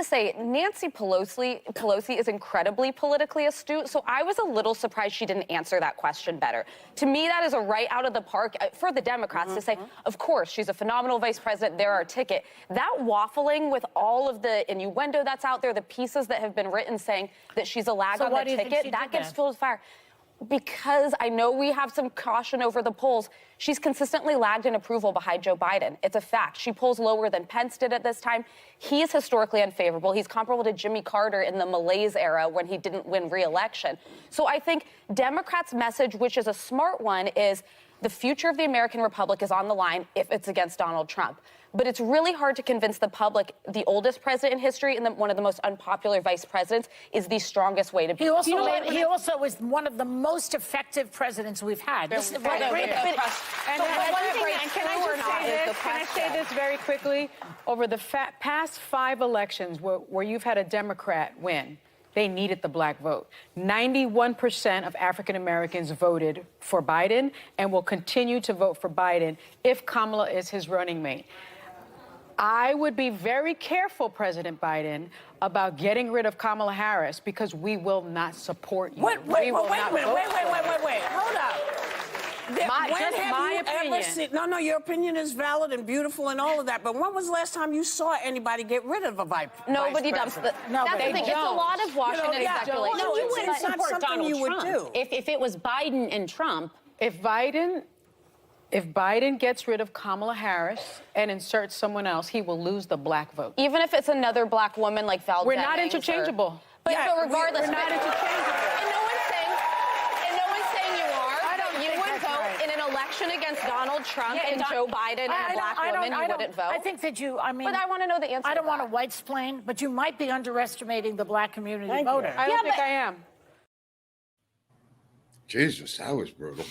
Say Nancy Pelosi is incredibly politically astute, so I was a little surprised she didn't answer that question better. To me, that is a right out of the park for the Democrats to say, of course, she's a phenomenal vice president, they're our ticket. That waffling with all of the innuendo that's out there, the pieces that have been written saying that she's a lag on the ticket, that gets filled with fire. Because I know we have some caution over the polls, she's consistently lagged in approval behind Joe Biden. It's a fact. She polls lower than Pence did at this time. He is historically unfavorable. He's comparable to Jimmy Carter in the malaise era when he didn't win re-election. So I think Democrats' message, which is a smart one, is the future of the American Republic is on the line if it's against Donald Trump. But it's really hard to convince the public the oldest president in history and one of the most unpopular vice presidents is the strongest way to be. He also was one of the most effective presidents we've had. This is Can I say this very quickly? Over the past 5 elections where you've had a Democrat win, they needed the black vote. 91% of African Americans voted for Biden and will continue to vote for Biden if Kamala is his running mate. I would be very careful, President Biden, about getting rid of Kamala Harris because we will not support you. Wait a minute. Hold up. My opinion. No, your opinion is valid and beautiful and all of that. But when was the last time you saw anybody get rid of a vice president? Nobody does. That's the thing. It's a lot of Washington speculation. No, it's not something you would do. If it was Biden and Trump. If Biden gets rid of Kamala Harris and inserts someone else, he will lose the black vote. Even if it's another black woman like Val We're Demings not interchangeable. But so regardless, we're not interchangeable. And no one's saying you are. You would vote in an election against Donald Trump and Joe Biden and a black woman. You wouldn't vote. I think that But I want to know the answer. I don't want to white-splain, but you might be underestimating the black community voter. I don't think I am. Jesus, that was brutal.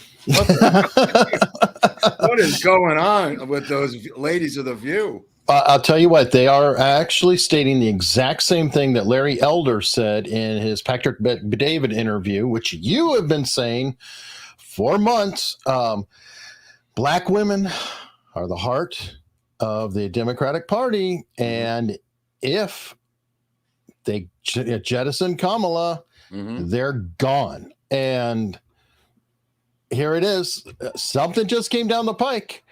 What is going on with those ladies of The View? I'll tell you what, they are actually stating the exact same thing that Larry Elder said in his Patrick David interview, which you have been saying for months. Black women are the heart of the Democratic Party, and if they jettison Kamala, they're gone. And here it is. Something just came down the pike.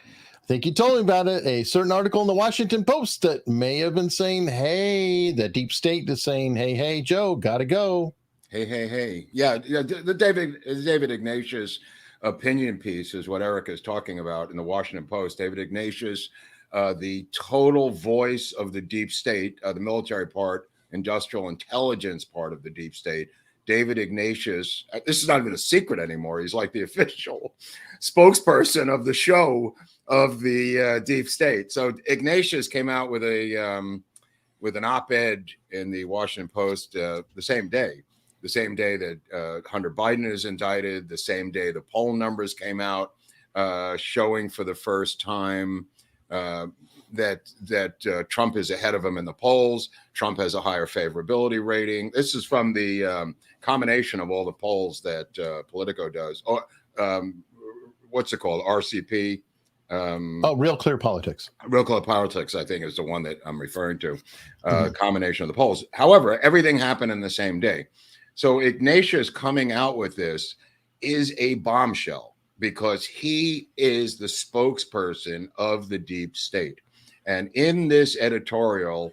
I think you told me about it. A certain article in the Washington Post that may have been saying, hey, the deep state is saying, hey, Joe, gotta go. Hey. Yeah, the David Ignatius opinion piece is what Eric is talking about in the Washington Post. David Ignatius, the total voice of the deep state, the military part, industrial intelligence part of the deep state. David Ignatius, this is not even a secret anymore. He's like the official spokesperson of the show of the deep state. So Ignatius came out with an op-ed in the Washington Post the same day that Hunter Biden is indicted, the same day the poll numbers came out showing for the first time that Trump is ahead of him in the polls. Trump has a higher favorability rating. This is from the combination of all the polls that Politico does. What's it called? RCP. Real Clear Politics. Real Clear Politics, I think, is the one that I'm referring to. Combination of the polls. However, everything happened in the same day. So Ignatius coming out with this is a bombshell because he is the spokesperson of the deep state. And in this editorial,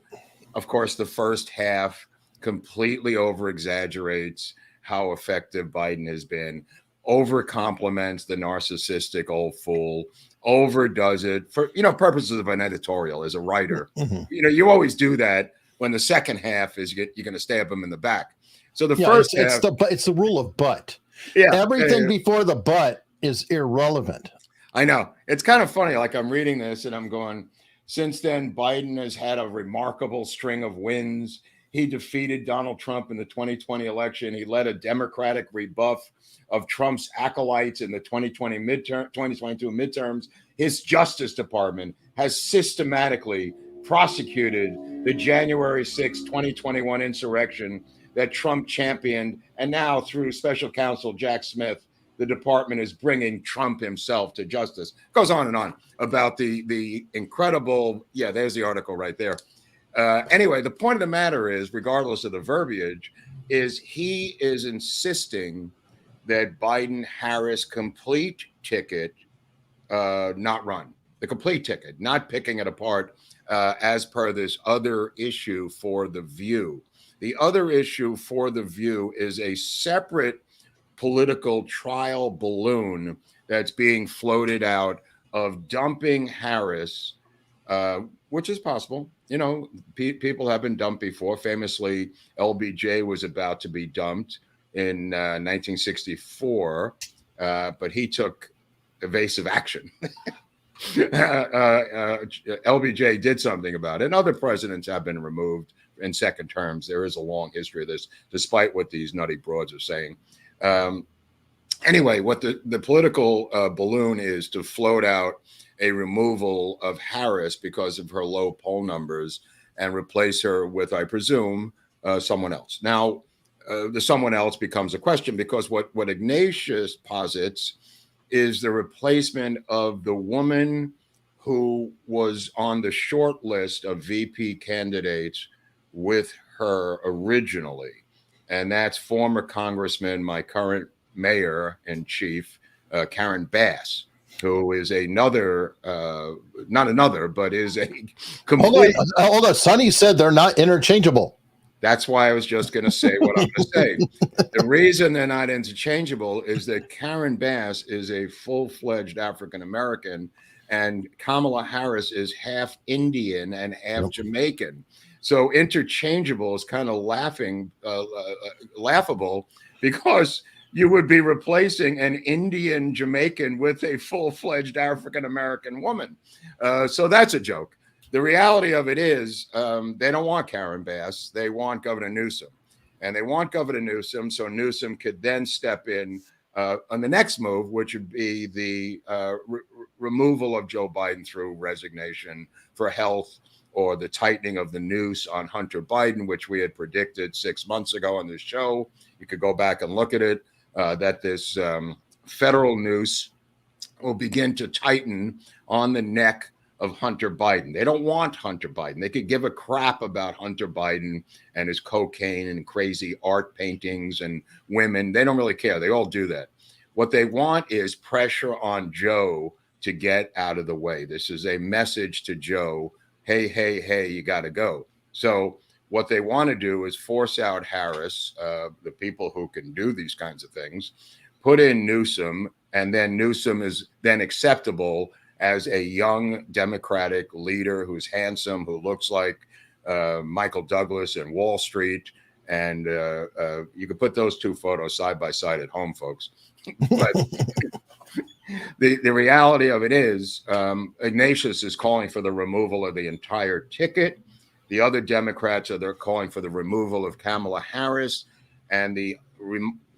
of course, the first half completely over-exaggerates how effective Biden has been, over-compliments the narcissistic old fool, overdoes it for, purposes of an editorial as a writer. You always do that when the second half is you're going to stab him in the back. So the first half, it's the rule of but. Yeah, everything before the but is irrelevant. I know. It's kind of funny. Like I'm reading this and I'm going, since then, Biden has had a remarkable string of wins. He defeated Donald Trump in the 2020 election. He led a Democratic rebuff of Trump's acolytes in the 2022 midterms. His Justice Department has systematically prosecuted the January 6, 2021 insurrection that Trump championed. And now through special counsel Jack Smith, the department is bringing Trump himself to justice. Goes on and on about the incredible, yeah, there's the article right there. Anyway, the point of the matter is, regardless of the verbiage, is he is insisting that Biden-Harris complete ticket not run. The complete ticket, not picking it apart as per this other issue for The View. The other issue for The View is a separate political trial balloon that's being floated out of dumping Harris, which is possible. You know, people have been dumped before. Famously, LBJ was about to be dumped in 1964, but he took evasive action. LBJ did something about it. And other presidents have been removed in second terms. There is a long history of this, despite what these nutty broads are saying. Anyway, what the political balloon is to float out a removal of Harris because of her low poll numbers and replace her with, I presume, someone else. Now, the someone else becomes a question because what Ignatius posits is the replacement of the woman who was on the short list of VP candidates with her originally. And that's former Congressman, my current mayor in chief, Karen Bass, who is another, not another, but is a complete. Hold on. Sonny said they're not interchangeable. That's why I was just going to say what I'm going to say. The reason they're not interchangeable is that Karen Bass is a full-fledged African-American and Kamala Harris is half Indian and half Jamaican. So interchangeable is kind of laughable because you would be replacing an Indian Jamaican with a full-fledged African-American woman. So that's a joke. The reality of it is they don't want Karen Bass. They want Governor Newsom. And they want Governor Newsom so Newsom could then step in on the next move, which would be the removal of Joe Biden through resignation for health or the tightening of the noose on Hunter Biden, which we had predicted 6 months ago on this show. You could go back and look at it, that this federal noose will begin to tighten on the neck of Hunter Biden. They don't want Hunter Biden. They could give a crap about Hunter Biden and his cocaine and crazy art paintings and women. They don't really care. They all do that. What they want is pressure on Joe to get out of the way. This is a message to Joe. Hey, hey, hey, you got to go. So what they want to do is force out Harris, the people who can do these kinds of things, put in Newsom, and then Newsom is then acceptable as a young Democratic leader who's handsome, who looks like Michael Douglas in Wall Street. And you can put those two photos side by side at home, folks. But the reality of it is Ignatius is calling for the removal of the entire ticket. The other Democrats they're calling for the removal of Kamala Harris. And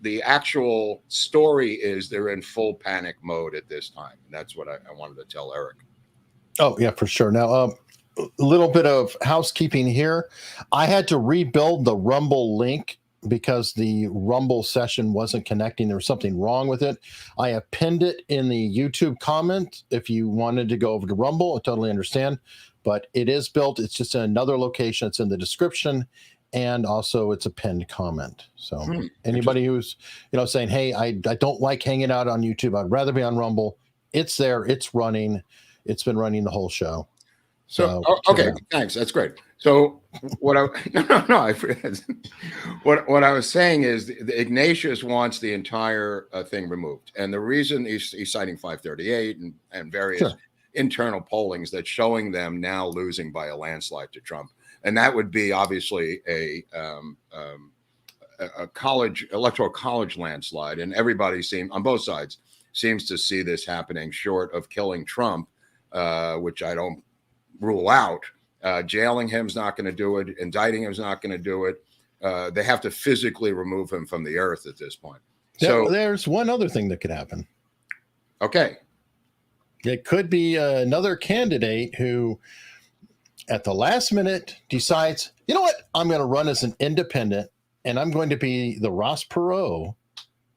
the actual story is they're in full panic mode at this time. And that's what I wanted to tell Eric. Oh, yeah, for sure. Now, a little bit of housekeeping here. I had to rebuild the Rumble link because the Rumble session wasn't connecting. There was something wrong with it. I have pinned it in the YouTube comment. If you wanted to go over to Rumble, I totally understand. But it is built. It's just in another location. It's in the description. And also it's a pinned comment. So anybody who's, saying, hey, I don't like hanging out on YouTube. I'd rather be on Rumble. It's there. It's running. It's been running the whole show. So okay, thanks. That's great. So what I what I was saying is the Ignatius wants the entire thing removed. And the reason he's citing 538 and various internal pollings that's showing them now losing by a landslide to Trump. And that would be obviously a electoral college landslide. And everybody on both sides seems to see this happening short of killing Trump, which I don't rule out. Jailing him is not going to do it. Indicting him is not going to do it. They have to physically remove him from the earth at this point. So there's one other thing that could happen. Okay. It could be another candidate who at the last minute decides, you know what, I'm going to run as an independent, and I'm going to be the Ross Perot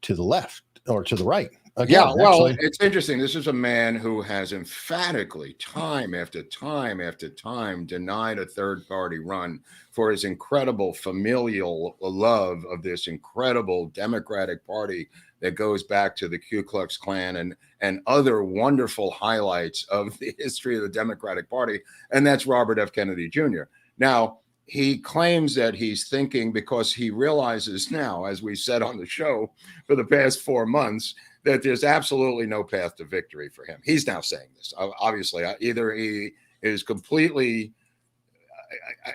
to the left or to the right. Again, Yeah, well, actually, it's interesting. This is a man who has emphatically, time after time after time, denied a third-party run for his incredible familial love of this incredible Democratic Party that goes back to the Ku Klux Klan and other wonderful highlights of the history of the Democratic Party, and that's Robert F. Kennedy Jr. Now, he claims that he's thinking, because he realizes now, as we said on the show for the past 4 months, that there's absolutely no path to victory for him. He's now saying this. Obviously, either he is completely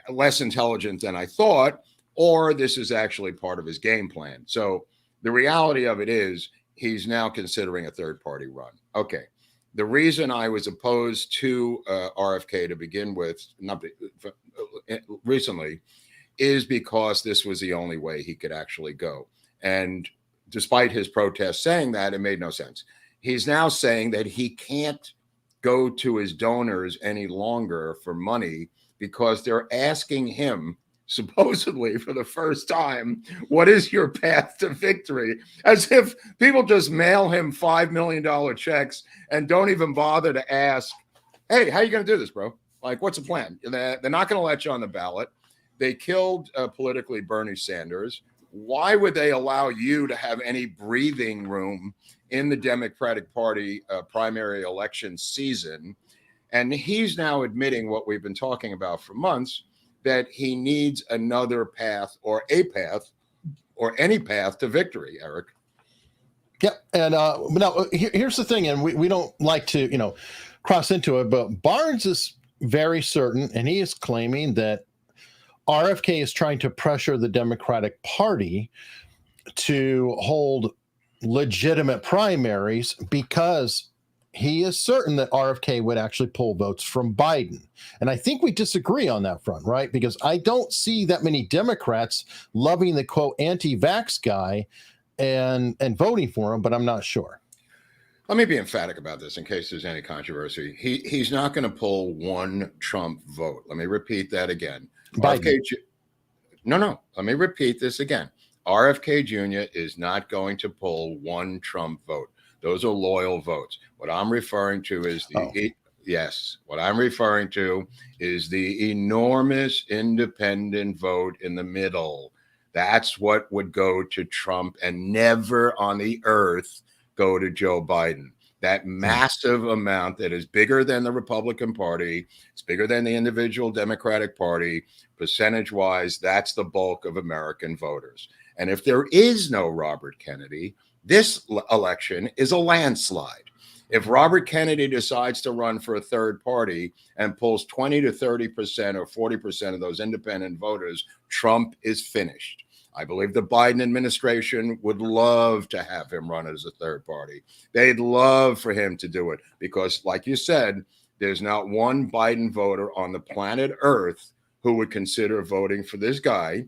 less intelligent than I thought, or this is actually part of his game plan. So the reality of it is he's now considering a third-party run. Okay. The reason I was opposed to RFK to begin with, recently, is because this was the only way he could actually go. And despite his protest saying that, it made no sense. He's now saying that he can't go to his donors any longer for money because they're asking him, supposedly for the first time, what is your path to victory? As if people just mail him $5 million checks and don't even bother to ask, hey, how are you going to do this, bro? Like, what's the plan? They're not going to let you on the ballot. They killed politically Bernie Sanders. Why would they allow you to have any breathing room in the Democratic Party primary election season? And he's now admitting what we've been talking about for months, that he needs another path or a path or any path to victory, Eric. Yeah. And now here's the thing, and we don't like to, cross into it, but Barnes is very certain, and he is claiming that RFK is trying to pressure the Democratic Party to hold legitimate primaries because he is certain that RFK would actually pull votes from Biden. And I think we disagree on that front, right? Because I don't see that many Democrats loving the quote anti-vax guy and voting for him, but I'm not sure. Let me be emphatic about this in case there's any controversy. He's not going to pull one Trump vote. Let me repeat that again. Biden. No. Let me repeat this again. RFK Jr. is not going to pull one Trump vote. Those are loyal votes. What I'm referring to is what I'm referring to is the enormous independent vote in the middle. That's what would go to Trump and never on the earth go to Joe Biden. That massive amount that is bigger than the Republican Party, it's bigger than the individual Democratic Party, percentage-wise, that's the bulk of American voters. And if there is no Robert Kennedy, this election is a landslide. If Robert Kennedy decides to run for a third party and pulls 20 to 30% or 40% of those independent voters, Trump is finished. I believe the Biden administration would love to have him run as a third party. They'd love for him to do it because, like you said, there's not one Biden voter on the planet Earth who would consider voting for this guy,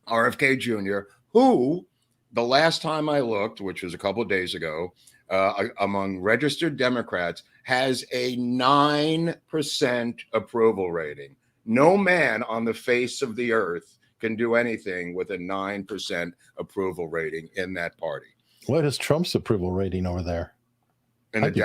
RFK Jr., who, the last time I looked, which was a couple of days ago, among registered Democrats, has a 9% approval rating. No man on the face of the earth can do anything with a 9% approval rating in that party. What is Trump's approval rating over there? And I bet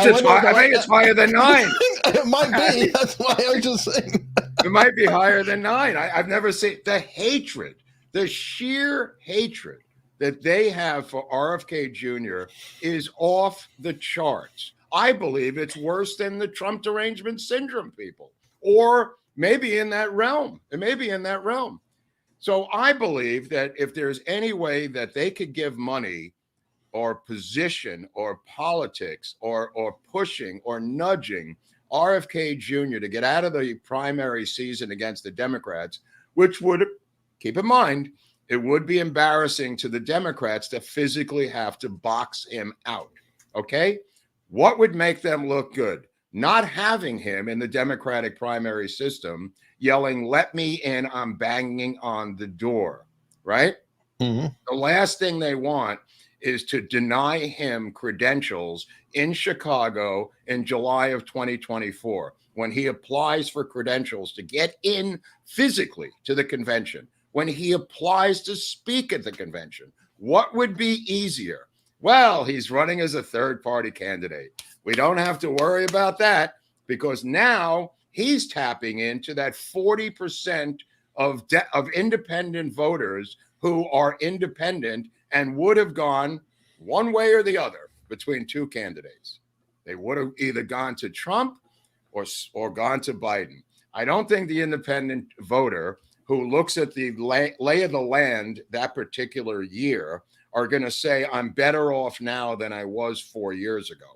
it's higher than 9. It might be. That's why I was just saying. It might be higher than 9. I've never seen the hatred, the sheer hatred that they have for RFK Jr. is off the charts. I believe it's worse than the Trump derangement syndrome people, or maybe in that realm. It may be in that realm. So I believe that if there's any way that they could give money or position or politics or pushing or nudging RFK Jr. to get out of the primary season against the Democrats, which would, keep in mind, it would be embarrassing to the Democrats to physically have to box him out. Okay? What would make them look good? Not having him in the Democratic primary system yelling, "Let me in, I'm banging on the door," right? Mm-hmm. The last thing they want is to deny him credentials in Chicago in July of 2024 when he applies for credentials to get in physically to the convention, when he applies to speak at the convention. What would be easier? Well, he's running as a third-party candidate. We don't have to worry about that because now he's tapping into that 40% of independent voters who are independent and would have gone one way or the other between two candidates. They would have either gone to Trump or gone to Biden. I don't think the independent voter who looks at the lay of the land that particular year are going to say, I'm better off now than I was 4 years ago.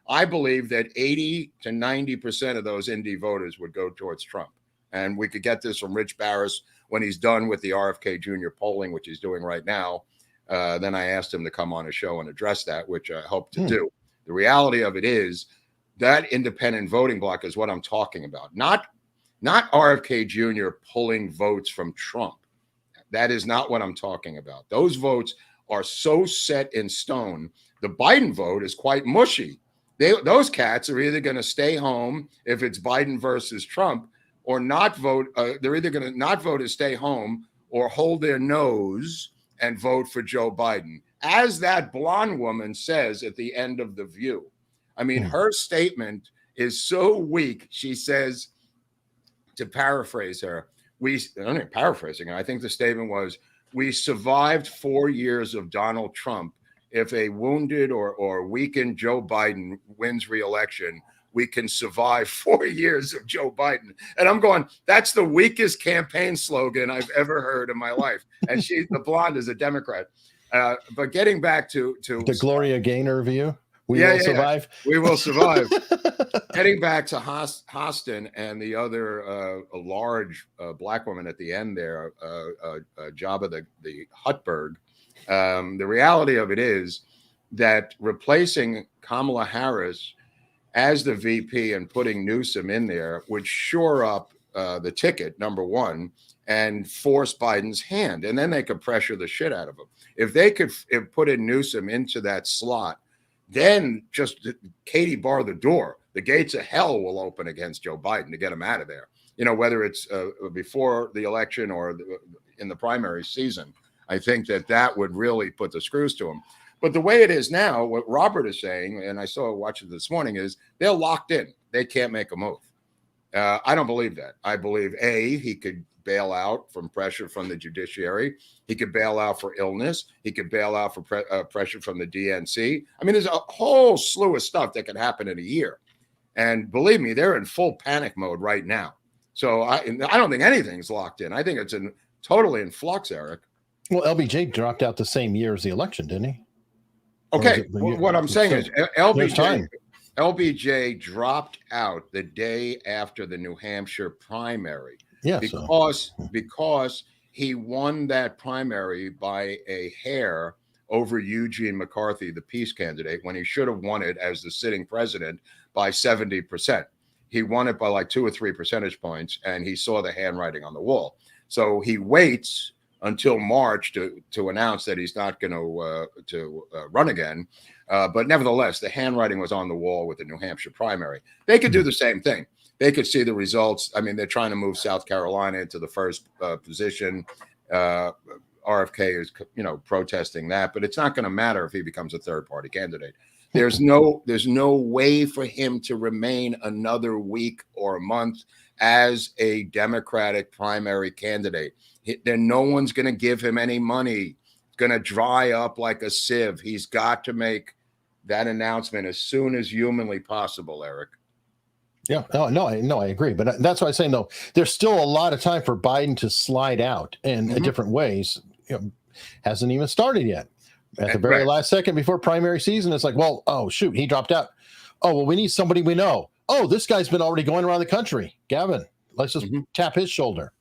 I believe that 80 to 90% of those indie voters would go towards Trump. And we could get this from Rich Barris when he's done with the RFK Jr. polling, which he's doing right now. Then I asked him to come on a show and address that, which I hope to do. The reality of it is that independent voting bloc is what I'm talking about. Not RFK Jr. pulling votes from Trump. That is not what I'm talking about. Those votes are so set in stone. The Biden vote is quite mushy. Those cats are either going to stay home if it's Biden versus Trump or not vote. They're either going to not vote and stay home or hold their nose and vote for Joe Biden. As that blonde woman says at the end of The View. I mean, her statement is so weak. She says, to paraphrase her, I'm not paraphrasing her. I think the statement was, we survived 4 years of Donald Trump. If a wounded or weakened Joe Biden wins re-election, we can survive 4 years of Joe Biden. And I'm going, that's the weakest campaign slogan I've ever heard in my life. And the blonde is a Democrat. But getting back to the Gloria Gaynor view. We will survive. We will survive. Getting back to Hostin and the other large black woman at the end there, Jabba the Huttberg. The reality of it is that replacing Kamala Harris as the VP and putting Newsom in there would shore up the ticket, number one, and force Biden's hand. And then they could pressure the shit out of him. If they could put in Newsom into that slot, then just Katie bar the door. The gates of hell will open against Joe Biden to get him out of there. You know, whether it's before the election or in the primary season, I think that would really put the screws to him. But the way it is now, what Robert is saying, and I watched it this morning, is they're locked in. They can't make a move. I don't believe that. I believe, he could bail out from pressure from the judiciary. He could bail out for illness. He could bail out for pressure from the DNC. I mean, there's a whole slew of stuff that could happen in a year. And believe me, they're in full panic mode right now. So I don't think anything's locked in. I think it's totally in flux, Eric. Well, LBJ dropped out the same year as the election, didn't he? Okay. What I'm saying is LBJ dropped out the day after the New Hampshire primary. Yeah, because he won that primary by a hair over Eugene McCarthy, the peace candidate, when he should have won it as the sitting president by 70%. He won it by like 2 or 3 percentage points, and he saw the handwriting on the wall. So he waits until March to announce that he's not going to run again. But nevertheless, the handwriting was on the wall with the New Hampshire primary. They could do the same thing. They could see the results. I mean, they're trying to move South Carolina into the first position. RFK is, protesting that, but it's not going to matter if he becomes a third-party candidate. There's no way for him to remain another week or a month as a Democratic primary candidate. Then no one's going to give him any money. It's going to dry up like a sieve. He's got to make that announcement as soon as humanly possible, Eric. Yeah, no, I agree. But that's why I'm saying, though, there's still a lot of time for Biden to slide out in different ways. Hasn't even started yet. At the very last second before primary season, it's like, well, oh, shoot, he dropped out. Oh, well, we need somebody we know. Oh, this guy's been already going around the country. Gavin, let's just tap his shoulder.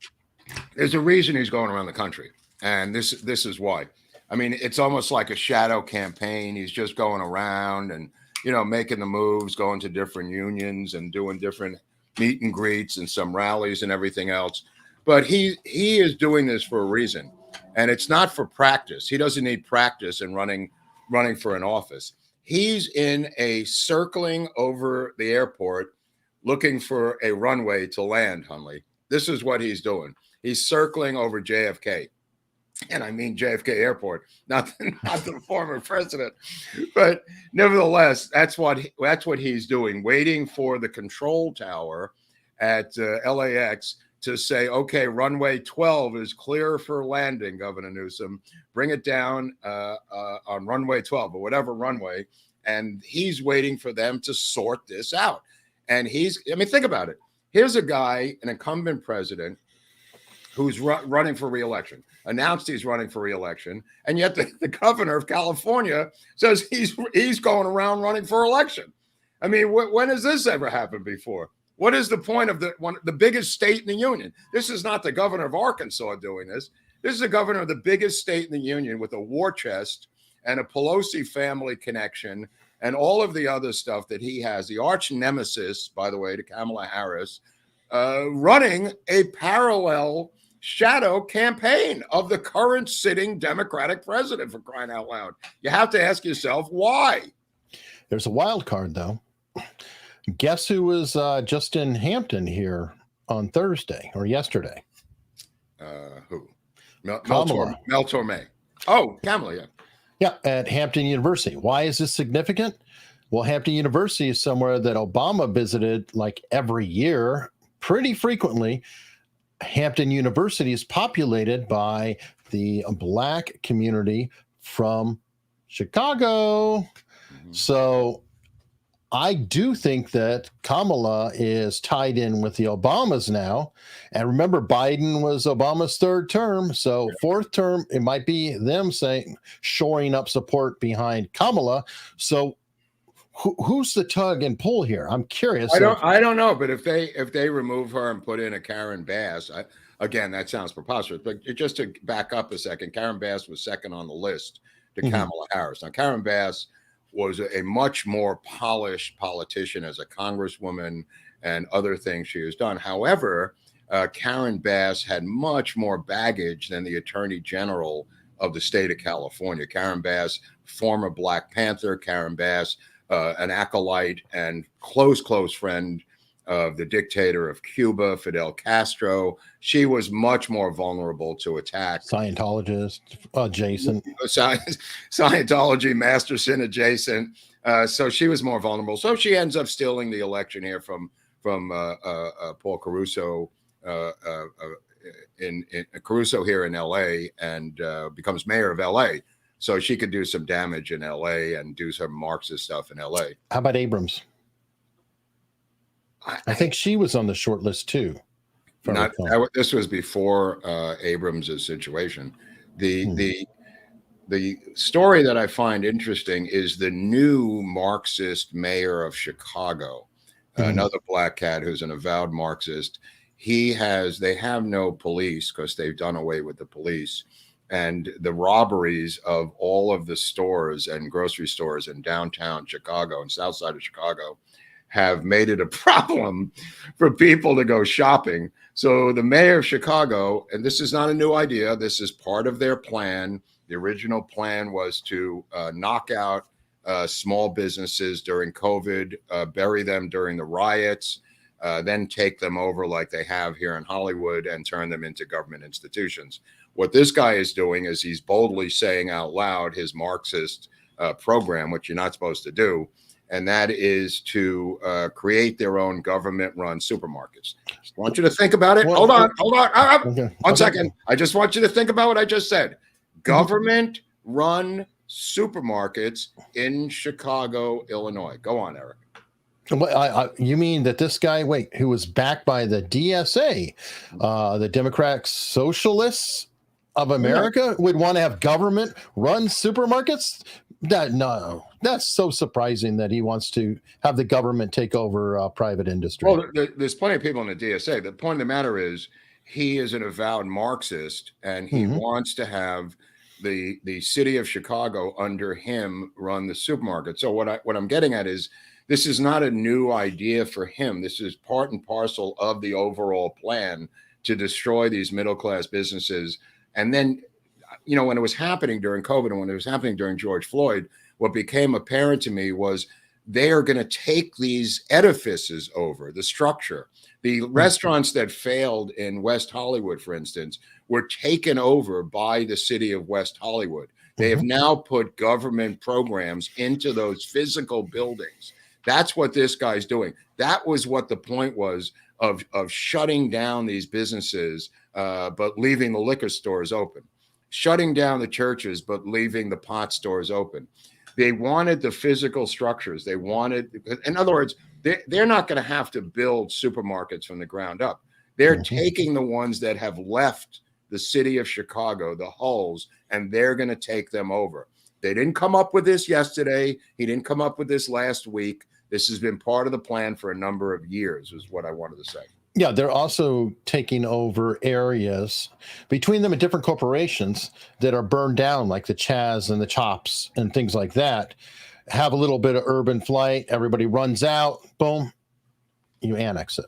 There's a reason he's going around the country. And this is why. I mean, it's almost like a shadow campaign. He's just going around and making the moves, going to different unions and doing different meet and greets and some rallies and everything else. But he is doing this for a reason. And it's not for practice. He doesn't need practice in running running for an office. He's in a circling over the airport looking for a runway to land, Hunley. This is what he's doing. He's circling over JFK. And I mean JFK Airport, not the former president, but nevertheless, that's what he's doing, waiting for the control tower at LAX to say, okay, runway 12 is clear for landing, Governor Newsom. Bring it down on runway 12 or whatever runway. And he's waiting for them to sort this out. And think about it. Here's a guy, an incumbent president, who's running for re-election, announced he's running for re-election, and yet the governor of California says he's going around running for election. I mean, when has this ever happened before? What is the point of the biggest state in the union? This is not the governor of Arkansas doing this. This is the governor of the biggest state in the union with a war chest and a Pelosi family connection and all of the other stuff that he has. The arch nemesis, by the way, to Kamala Harris, running a parallel shadow campaign of the current sitting Democratic president, for crying out loud. You have to ask yourself why. There's a wild card, though. Guess who was just in Hampton here on Thursday or yesterday? Who? Mel Torme. Oh, Kamala, yeah. Yeah, at Hampton University. Why is this significant? Well, Hampton University is somewhere that Obama visited like every year, pretty frequently. Hampton University is populated by the Black community from Chicago. Mm-hmm. So I do think that Kamala is tied in with the Obamas now. And remember, Biden was Obama's third term. So fourth term, it might be them shoring up support behind Kamala. So who's the tug and pull here? I'm curious. I don't know, but if they remove her and put in a Karen Bass, again, that sounds preposterous. But just to back up a second, Karen Bass was second on the list to Kamala Harris. Now, Karen Bass was a much more polished politician as a congresswoman and other things she has done. However, Karen Bass had much more baggage than the Attorney General of the state of California. Karen Bass, former Black Panther. Karen Bass, an acolyte and close friend of the dictator of Cuba, Fidel Castro. She was much more vulnerable to attack. Scientologist adjacent. Scientology, Masterson adjacent. So she was more vulnerable. So she ends up stealing the election here from Paul Caruso in Caruso here in L.A. and becomes mayor of L.A. So she could do some damage in L.A. and do some Marxist stuff in L.A. How about Abrams? I think she was on the short list too. This was before Abrams' situation. The story that I find interesting is the new Marxist mayor of Chicago, another black cat who's an avowed Marxist. They have no police because they've done away with the police. And the robberies of all of the stores and grocery stores in downtown Chicago and south side of Chicago have made it a problem for people to go shopping. So the mayor of Chicago, and this is not a new idea, this is part of their plan. The original plan was to knock out small businesses during COVID, bury them during the riots, then take them over like they have here in Hollywood and turn them into government institutions. What this guy is doing is he's boldly saying out loud his Marxist program, which you're not supposed to do, and that is to create their own government-run supermarkets. I want you to think about it. Hold on. Okay. One second. I just want you to think about what I just said. Government-run supermarkets in Chicago, Illinois. Go on, Eric. You mean that this guy, who was backed by the DSA, the Democratic Socialists of America, would want to have government-run supermarkets? No, that's so surprising that he wants to have the government take over private industry. Well, there's plenty of people in the DSA. The point of the matter is he is an avowed Marxist, and he wants to have the city of Chicago under him run the supermarket. So what I'm getting at is this is not a new idea for him. This is part and parcel of the overall plan to destroy these middle-class businesses. And then when it was happening during COVID and when it was happening during George Floyd, what became apparent to me was they are going to take these edifices over, the structure. The restaurants that failed in West Hollywood, for instance, were taken over by the city of West Hollywood. They have now put government programs into those physical buildings. That's what this guy's doing. That was what the point was of shutting down these businesses, but leaving the liquor stores open, shutting down the churches, but leaving the pot stores open. They wanted the physical structures. They wanted, in other words, they're not going to have to build supermarkets from the ground up. They're taking the ones that have left the city of Chicago, the hulls, and they're going to take them over. They didn't come up with this yesterday. He didn't come up with this last week. This has been part of the plan for a number of years, is what I wanted to say. Yeah, they're also taking over areas between them and different corporations that are burned down, like the Chaz and the Chops and things like that. Have a little bit of urban flight. Everybody runs out. Boom, you annex it.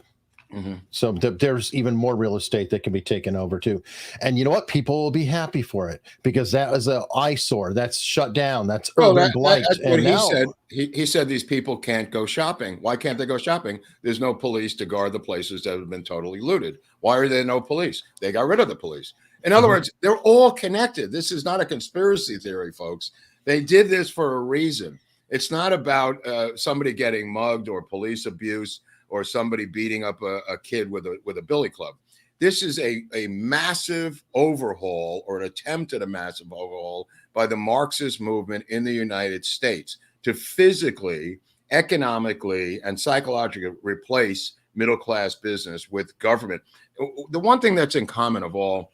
So there's even more real estate that can be taken over too. And you know what? People will be happy for it because that was an eyesore. That's shut down. That's urban blight. That's what and he now, said. He said these people can't go shopping. Why can't they go shopping? There's no police to guard the places that have been totally looted. Why are there no police? They got rid of the police. In other words, they're all connected. This is not a conspiracy theory, folks. They did this for a reason. It's not about somebody getting mugged or police abuse or somebody beating up a kid with a billy club. This is a massive overhaul or an attempt at a massive overhaul by the Marxist movement in the United States to physically, economically, and psychologically replace middle-class business with government. The one thing that's in common of all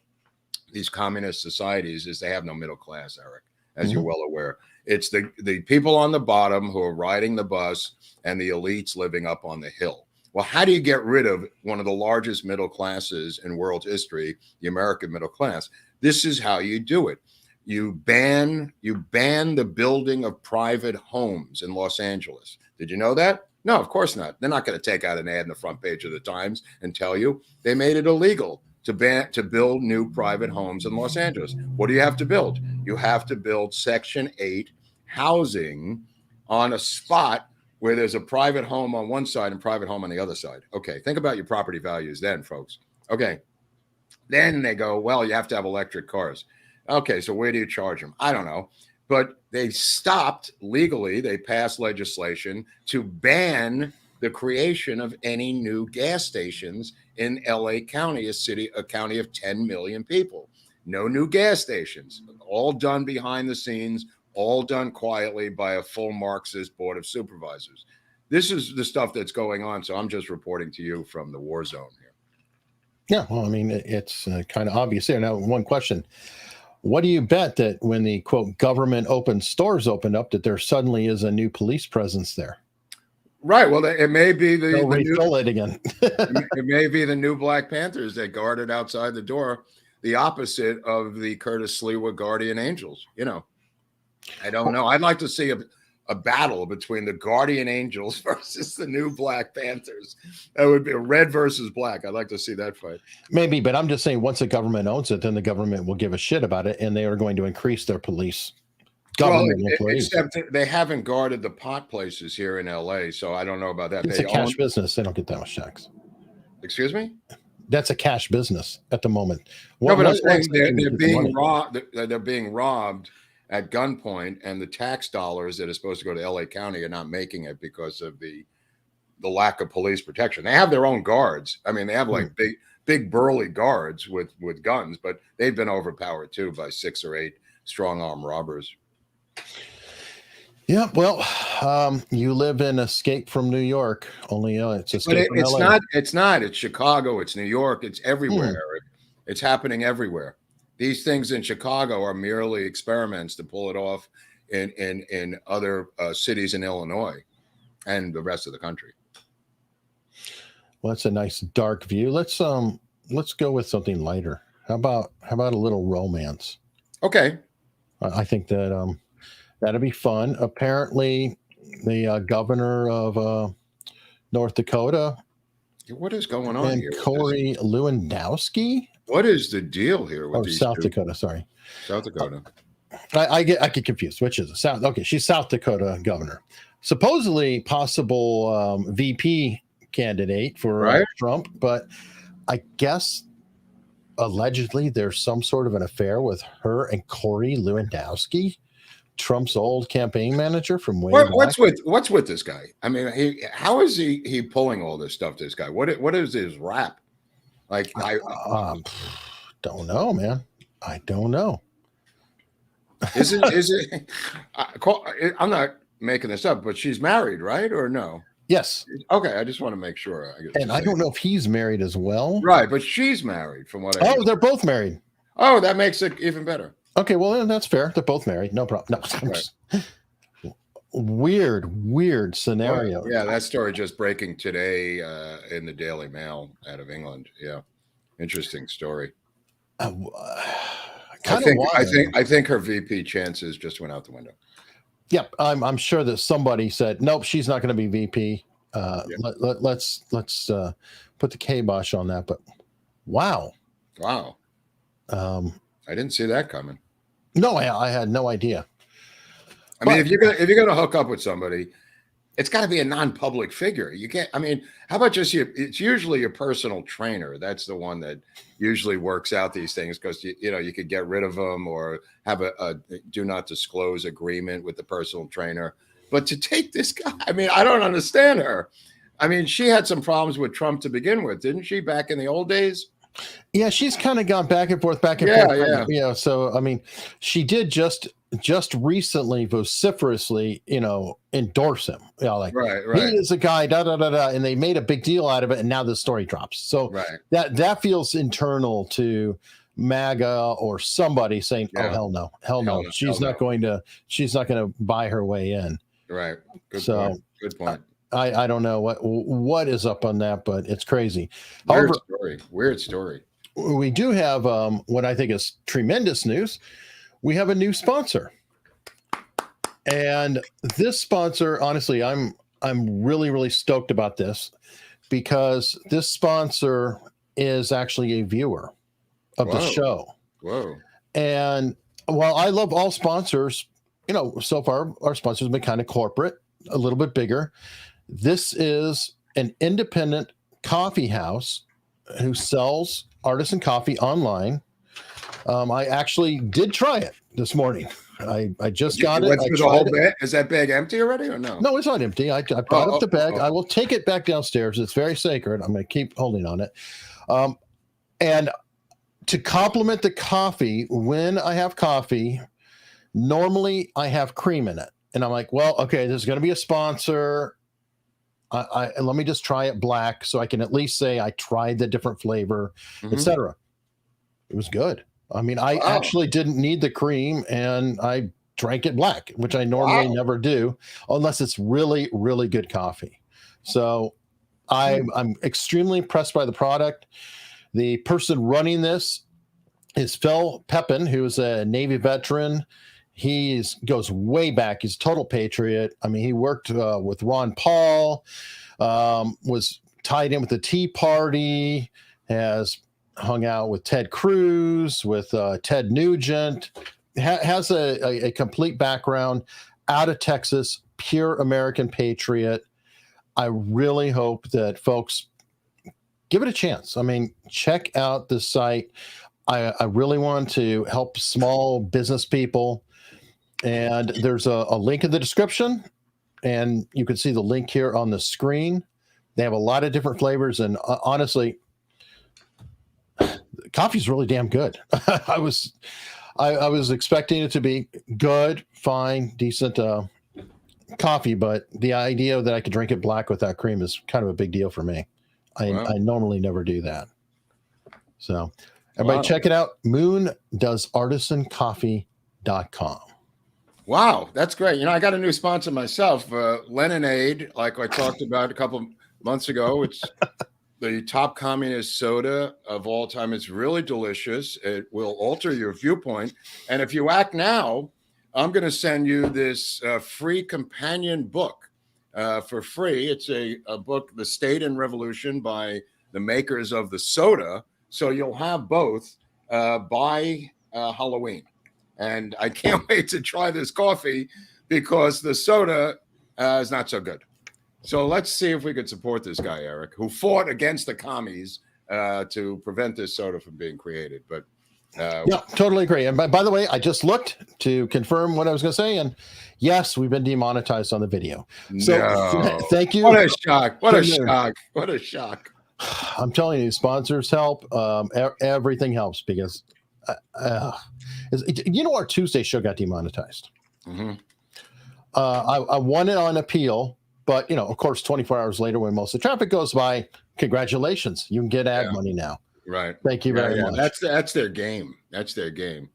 these communist societies is they have no middle class, Eric, as you're well aware. It's the people on the bottom who are riding the bus and the elites living up on the hill. Well, how do you get rid of one of the largest middle classes in world history, the American middle class? This is how you do it. You ban the building of private homes in Los Angeles. Did you know that? No, of course not. They're not going to take out an ad in the front page of the Times and tell you. They made it illegal to build new private homes in Los Angeles. What do you have to build? You have to build Section 8 housing on a spot where there's a private home on one side and private home on the other side. Okay, think about your property values then, folks. Okay, then they go, well, you have to have electric cars. Okay, so where do you charge them? I don't know. But they stopped legally, they passed legislation to ban the creation of any new gas stations in LA County, a county of 10 million people. No new gas stations, all done behind the scenes, all done quietly by a full Marxist board of supervisors. This is the stuff that's going on. So I'm just reporting to you from the war zone here. Yeah, well, I mean, it's kind of obvious there. Now, one question. What do you bet that when the, quote, government stores opened up, that there suddenly is a new police presence there? Right. Well, it may be They'll refill it again. It may be the new Black Panthers that guarded outside the door, the opposite of the Curtis Sliwa Guardian Angels. You know, I don't know. I'd like to see a battle between the Guardian Angels versus the new Black Panthers. That would be a red versus black. I'd like to see that fight. Maybe, but I'm just saying once the government owns it, then the government will give a shit about it, and they are going to increase their police. Except they haven't guarded the pot places here in LA, so I don't know about that. It's a cash business. They don't get that much tax. Excuse me? That's a cash business at the moment. No, but I'm saying they're being robbed. They're being robbed at gunpoint, and the tax dollars that are supposed to go to LA County are not making it because of the lack of police protection. They have their own guards. I mean, they have like big burly guards with guns, but they've been overpowered too by 6 or 8 strong arm robbers. Yeah, well, you live in Escape from New York. Only it's Escape from it's LA. not. It's not. It's Chicago. It's New York. It's everywhere, Eric. It's happening everywhere. These things in Chicago are merely experiments to pull it off in other cities in Illinois and the rest of the country. Well, that's a nice dark view. Let's go with something lighter. How about a little romance? Okay. I think that that'd be fun. Apparently, the governor of North Dakota, What is going on and here? Corey Lewandowski, What is the deal here with Or these South two? Dakota, sorry. South Dakota. I get confused. Which is it? South? Okay, she's South Dakota governor. Supposedly possible VP candidate for Right. Trump, but I guess allegedly there's some sort of an affair with her and Corey Lewandowski, Trump's old campaign manager from way back. What's with this guy? I mean, how is he pulling all this stuff? This guy, what is his rap? Like, I don't know, man. I don't know. is it? I'm not making this up, but she's married, right? Or no? Yes. Okay, I just want to make sure. And I don't know if he's married as well. Right, but she's married, from what I. Oh, they're both married. Oh, that makes it even better. Okay, well then that's fair. They're both married. No problem. No, I'm just, weird scenario. Yeah, that story just breaking today in the Daily Mail out of England. Yeah, interesting story. I think her VP chances just went out the window. Yep, I'm sure that somebody said nope, she's not going to be VP. Let's put the kibosh on that. But wow, I didn't see that coming. No, I had no idea. I mean, if you're gonna hook up with somebody, it's got to be a non-public figure. You can't. I mean, how about just you? It's usually your personal trainer. That's the one that usually works out these things because you could get rid of them or have a do not disclose agreement with the personal trainer. But to take this guy, I mean, I don't understand her. I mean, she had some problems with Trump to begin with, didn't she? Back in the old days. Yeah, she's kind of gone back and forth. Yeah. So I mean, she did just recently vociferously, endorse him. Right. He is a guy, and they made a big deal out of it, and now the story drops. So that feels internal to MAGA or somebody saying, "Oh hell no, she's not going to buy her way in." Right. Good point. I don't know what is up on that, but it's crazy. Weird story. We do have what I think is tremendous news. We have a new sponsor, and this sponsor, honestly, I'm really stoked about this because this sponsor is actually a viewer of the show. Whoa! And while I love all sponsors, so far our sponsors have been kind of corporate, a little bit bigger. This is an independent coffee house who sells artisan coffee online. I actually did try it this morning. I just got it. Went through the whole bag? Is that bag empty already or no? No, it's not empty. I brought up the bag. I will take it back downstairs. It's very sacred. I'm going to keep holding on it. And to complement the coffee, when I have coffee, normally I have cream in it. And I'm like, well, okay, this is going to be a sponsor. Let me just try it black so I can at least say I tried the different flavor, etc. It was good. I mean, I actually didn't need the cream, and I drank it black, which I normally never do unless it's really, really good coffee. So I'm extremely impressed by the product. The person running this is Phil Pepin, who is a Navy veteran. He goes way back. He's a total patriot. I mean, he worked with Ron Paul, was tied in with the Tea Party, has hung out with Ted Cruz, with Ted Nugent, has a complete background out of Texas, pure American patriot. I really hope that folks give it a chance. I mean, check out the site. I really want to help small business people. And there's a link in the description, and you can see the link here on the screen. They have a lot of different flavors, and honestly, coffee's really damn good. I was expecting it to be good, fine, decent coffee, but the idea that I could drink it black without cream is kind of a big deal for me. I normally never do that. So everybody check it out. moondoesartisancoffee.com. Wow, that's great. I got a new sponsor myself, Lemonade, like I talked about a couple of months ago. It's the top communist soda of all time. It's really delicious. It will alter your viewpoint. And if you act now, I'm going to send you this free companion book for free. It's a book, The State and Revolution, by the makers of the soda. So you'll have both by Halloween. And I can't wait to try this coffee because the soda is not so good. So let's see if we could support this guy, Eric, who fought against the commies to prevent this soda from being created. But yeah, totally agree. And by the way, I just looked to confirm what I was going to say. And yes, we've been demonetized on the video. So no. Thank you. What a shock. What a shock. What a shock. I'm telling you, sponsors help. Everything helps because, our Tuesday show got demonetized. Mm-hmm. I won it on appeal, but, of course, 24 hours later, when most of the traffic goes by, congratulations, you can get ad money now. Right. Thank you very much. That's their game. That's their game.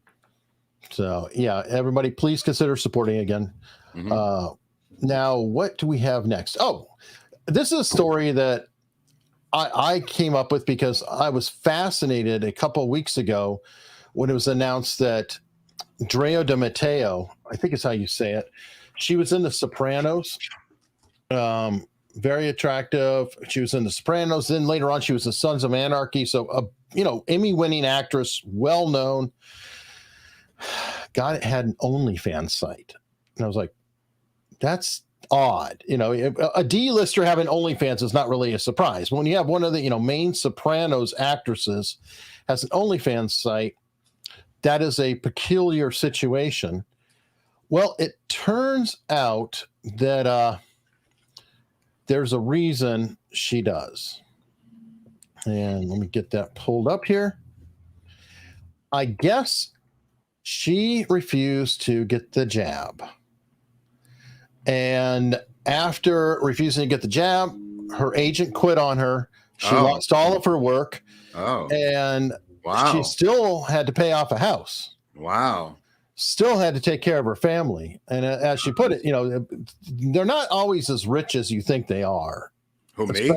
So, yeah, everybody, please consider supporting again. Mm-hmm. Now, what do we have next? Oh, this is a story that I came up with because I was fascinated a couple of weeks ago when it was announced that Drea de Matteo, I think is how you say it, she was in The Sopranos. Very attractive. She was in The Sopranos. Then later on, she was in Sons of Anarchy. So, Emmy-winning actress, well-known. God, had an OnlyFans site. And I was like, that's odd. A D-lister having OnlyFans is not really a surprise. But when you have one of the, main Sopranos actresses has an OnlyFans site, that is a peculiar situation. Well, it turns out that there's a reason she does. And let me get that pulled up here. I guess she refused to get the jab. And after refusing to get the jab, her agent quit on her. She lost all of her work. And she still had to pay off a house. Wow. Still had to take care of her family. And as she put it, they're not always as rich as you think they are. Who, me?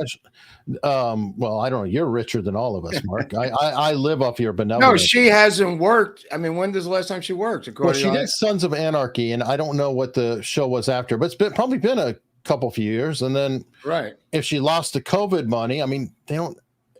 Well, I don't know. You're richer than all of us, Mark. I live off your benevolence. No, she hasn't worked. I mean, when was the last time she worked? Well, she did Sons of Anarchy, and I don't know what the show was after, but it's probably been a few years. And then if she lost the COVID money, I mean, they don't,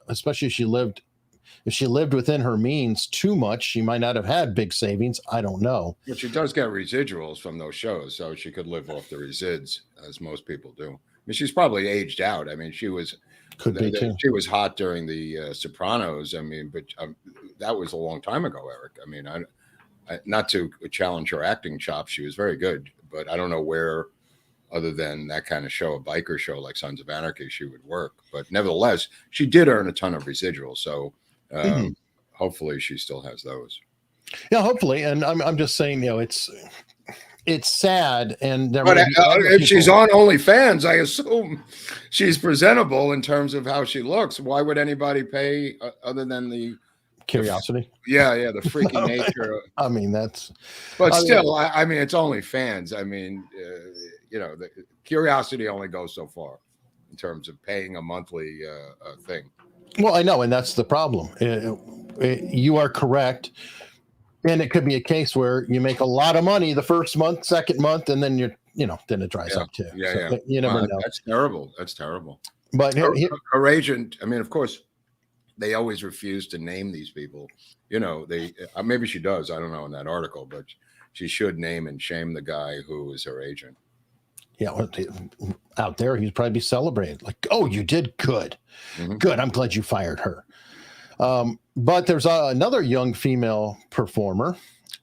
especially if she lived within her means too much, she might not have had big savings. I don't know. But she does get residuals from those shows, so she could live off the resids, as most people do. I mean, she's probably aged out. I mean, she was hot during the Sopranos. I mean, but that was a long time ago, Eric. I mean, I not to challenge her acting chops, she was very good, but I don't know where, other than that kind of show, a biker show like Sons of Anarchy, she would work. But nevertheless, she did earn a ton of residuals. So hopefully she still has those. Yeah, hopefully. And I'm just saying, it's sad. And but if she's on OnlyFans, I assume she's presentable in terms of how she looks. Why would anybody pay other than the curiosity? The freaky nature. I mean, that's. But still, I mean, it's OnlyFans. I mean, the curiosity only goes so far in terms of paying a monthly thing. Well, I know, and that's the problem. You are correct. And it could be a case where you make a lot of money the first month, second month, and then then it dries up too. You never know. That's terrible. That's terrible. But her agent, I mean, of course, they always refuse to name these people. They maybe she does. I don't know in that article, but she should name and shame the guy who is her agent. Yeah, out there, he'd probably be celebrated. Like, oh, you did good. Mm-hmm. Good. I'm glad you fired her. But there's another young female performer,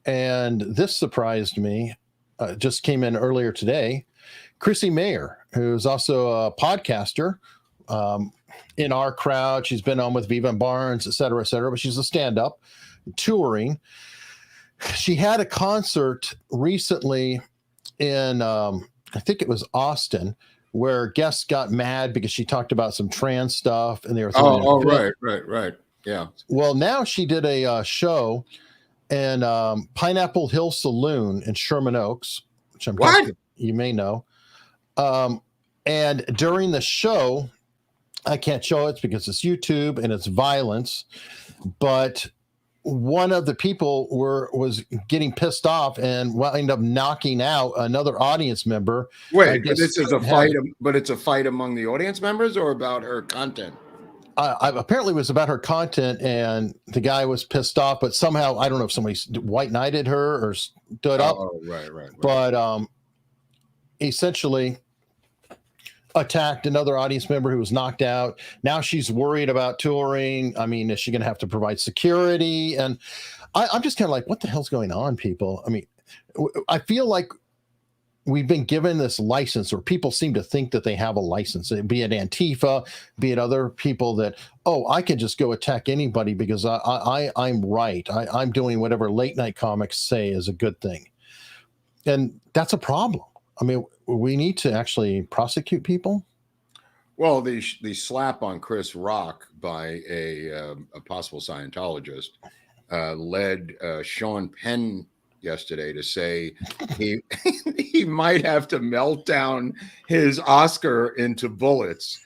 and this surprised me. Just came in earlier today. Chrissy Mayer, who's also a podcaster in our crowd. She's been on with Viva Barnes, et cetera, but she's a stand-up touring. She had a concert recently in, I think it was Austin, where guests got mad because she talked about some trans stuff, and they were right. Yeah. Well, now she did a show in Pineapple Hill Saloon in Sherman Oaks, which I'm guessing you may know. And during the show, I can't show it because it's YouTube and it's violence, but one of the people was getting pissed off and wound up knocking out another audience member. Wait, this is a fight, but it's a fight among the audience members or about her content? apparently it was about her content, and the guy was pissed off, but somehow I don't know if somebody white knighted her or stood up. Oh, right. But essentially attacked another audience member who was knocked out. Now she's worried about touring. I mean, is she going to have to provide security? And I'm just kind of like, what the hell's going on, people? I mean, I feel like we've been given this license, or people seem to think that they have a license, be it Antifa, be it other people, that, oh, I can just go attack anybody because I'm right. I'm doing whatever late night comics say is a good thing. And that's a problem. I mean, we need to actually prosecute people. Well, the slap on Chris Rock by a possible Scientologist led Sean Penn yesterday to say he might have to melt down his Oscar into bullets,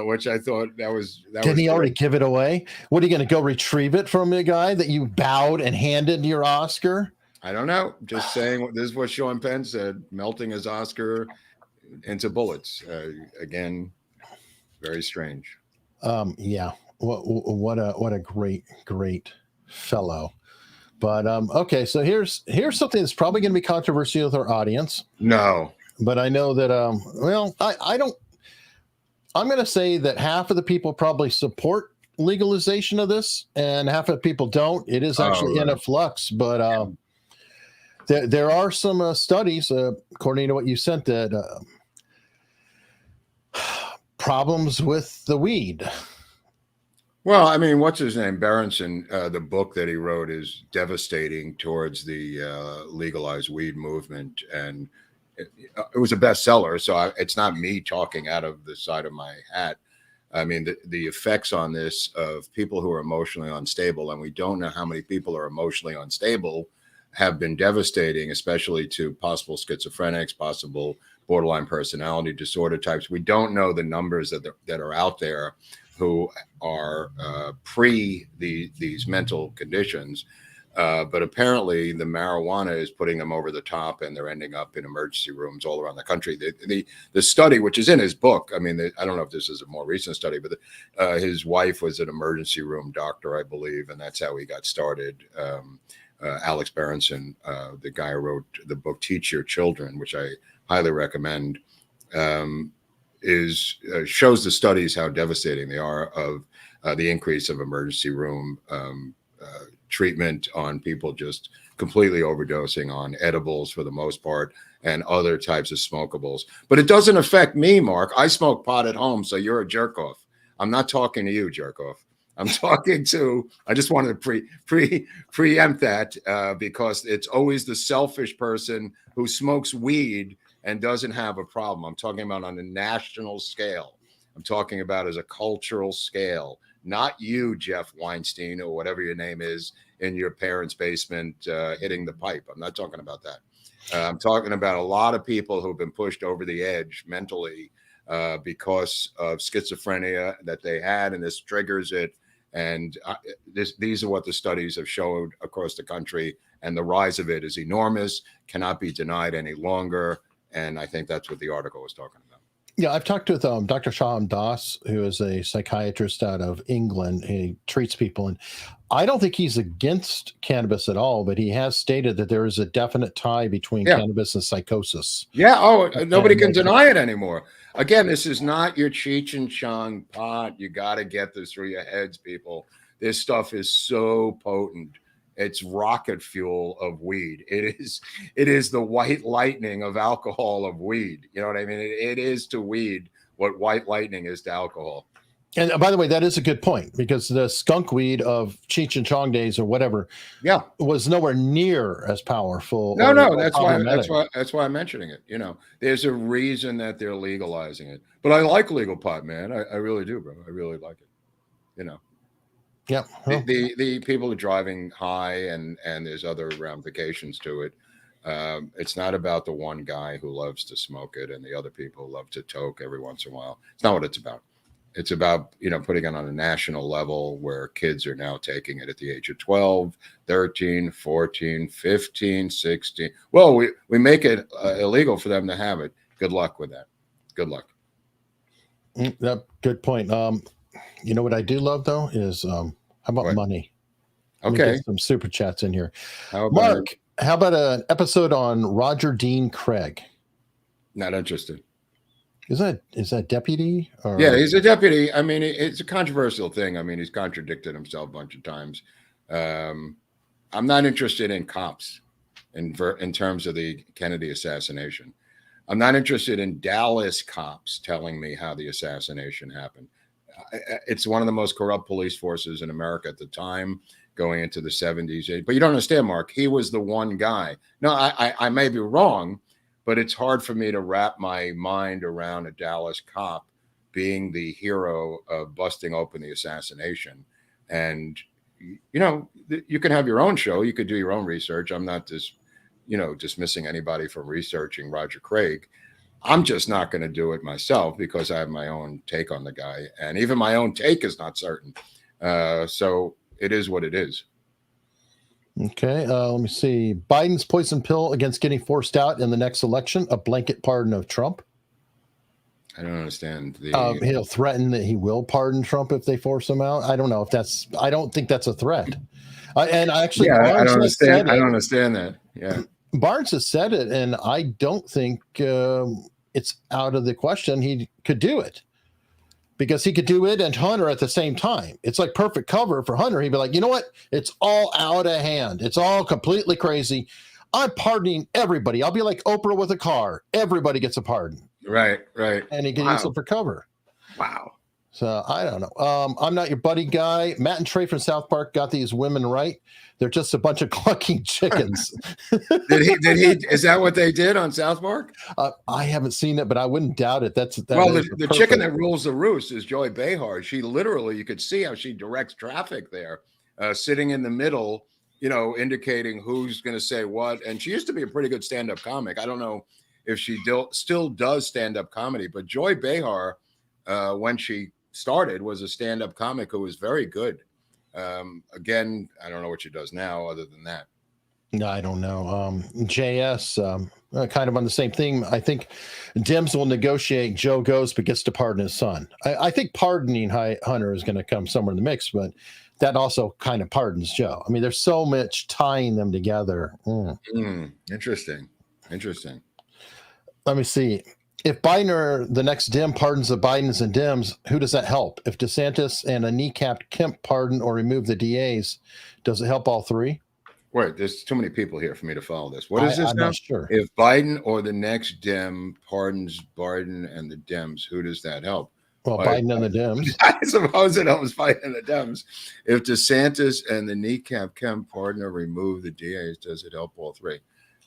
which I thought that was. Didn't he already give it away? What, are you going to go retrieve it from the guy that you bowed and handed your Oscar? I don't know. Just saying, this is what Sean Penn said, melting his Oscar into bullets. Again, very strange. Yeah. What a great fellow. But okay, so here's something that's probably going to be controversial with our audience. No. But I know that I don't. I'm going to say that half of the people probably support legalization of this, and half of the people don't. It is actually in a flux, but there are some studies, according to what you sent, that problems with the weed. Well, I mean, what's his name? Berenson, the book that he wrote is devastating towards the legalized weed movement. And it was a bestseller. So it's not me talking out of the side of my hat. I mean, the effects on this of people who are emotionally unstable, and we don't know how many people are emotionally unstable, have been devastating, especially to possible schizophrenics, possible borderline personality disorder types. We don't know the numbers that are out there who are these mental conditions, but apparently the marijuana is putting them over the top, and they're ending up in emergency rooms all around the country. The study, which is in his book, I mean, I don't know if this is a more recent study, but his wife was an emergency room doctor, I believe, and that's how he got started. Alex Berenson, the guy who wrote the book Teach Your Children, which I highly recommend, shows the studies how devastating they are of the increase of emergency room treatment on people just completely overdosing on edibles for the most part, and other types of smokables. But it doesn't affect me, Mark. I smoke pot at home, so you're a jerk off. I'm not talking to you, jerk off. I'm talking to, I just wanted to preempt that because it's always the selfish person who smokes weed and doesn't have a problem. I'm talking about on a national scale. I'm talking about as a cultural scale, not you, Jeff Weinstein, or whatever your name is, in your parents' basement hitting the pipe. I'm not talking about that. I'm talking about a lot of people who've been pushed over the edge mentally because of schizophrenia that they had, and this triggers it. And these are what the studies have showed across the country, and the rise of it is enormous, cannot be denied any longer. And I think that's what the article was talking about. Yeah, I've talked with Dr. Sham Das, who is a psychiatrist out of England. He treats people, and I don't think he's against cannabis at all, but he has stated that there is a definite tie between cannabis and psychosis. Yeah. Oh, nobody can deny it anymore. Again, this is not your Cheech and Chong pot. You got to get this through your heads, people. This stuff is so potent. It's rocket fuel of weed. It is the white lightning of alcohol of weed. You know what I mean? It is to weed what white lightning is to alcohol. And by the way, that is a good point, because the skunk weed of Cheech and Chong days or whatever, was nowhere near as powerful. No, that's why I'm mentioning it. You know, there's a reason that they're legalizing it. But I like legal pot, man. I really do, bro. I really like it. You know. Yeah. The people are driving high, and there's other ramifications to it. It's not about the one guy who loves to smoke it and the other people who love to toke every once in a while. It's not what it's about. It's about, putting it on a national level where kids are now taking it at the age of 12, 13, 14, 15, 16. Well, we make it illegal for them to have it. Good luck with that. Good luck. Good point. You know what I do love though is how about What? money? Let me Okay. get some super chats in here. How about Mark, how about an episode on Roger Dean Craig? Not interested. Is that deputy? Or? Yeah, he's a deputy. I mean, it's a controversial thing. I mean, he's contradicted himself a bunch of times. I'm not interested in cops in terms of the Kennedy assassination. I'm not interested in Dallas cops telling me how the assassination happened. It's one of the most corrupt police forces in America at the time, going into the 70s. But you don't understand, Mark. He was the one guy. No, I may be wrong, but it's hard for me to wrap my mind around a Dallas cop being the hero of busting open the assassination. And, you know, you can have your own show. You could do your own research. I'm not dismissing anybody from researching Roger Craig. I'm just not going to do it myself because I have my own take on the guy. And even my own take is not certain. So it is what it is. Okay, let me see. Biden's poison pill against getting forced out in the next election, a blanket pardon of Trump. I don't understand. He'll threaten that he will pardon Trump if they force him out. I don't know if I don't think that's a threat. And actually, I Barnes don't understand. has I said don't it. understand that. Yeah. Barnes has said it, and I don't think it's out of the question he could do it. Because he could do it and Hunter at the same time. It's like perfect cover for Hunter. He'd be like, you know what? It's all out of hand. It's all completely crazy. I'm pardoning everybody. I'll be like Oprah with a car. Everybody gets a pardon. Right. And he can use it for cover. Wow. So I don't know. I'm not your buddy guy. Matt and Trey from South Park got these women right. They're just a bunch of clucking chickens. Did he? Is that what they did on South Park? I haven't seen it, but I wouldn't doubt it. The chicken that rules the roost is Joy Behar. She literally, you could see how she directs traffic there, sitting in the middle, indicating who's going to say what. And she used to be a pretty good stand-up comic. I don't know if she still does stand-up comedy, but Joy Behar, when she started, was a stand-up comic who was very good. Again, I don't know what she does now other than that. No, I don't know. JS, kind of on the same thing. I think Dems will negotiate. Joe goes, but gets to pardon his son. I think pardoning Hunter is going to come somewhere in the mix, but that also kind of pardons Joe. I mean, there's so much tying them together. Interesting. Let me see. If Biden or the next Dem pardons the Bidens and Dems, who does that help? If DeSantis and a kneecapped Kemp pardon or remove the DAs, does it help all three? Wait, there's too many people here for me to follow this. What is this I'm now? not sure. If Biden or the next Dem pardons Biden and the Dems, who does that help? Well, Biden and the Dems. I suppose it helps Biden and the Dems. If DeSantis and the kneecap Kemp pardon or remove the DAs, does it help all three?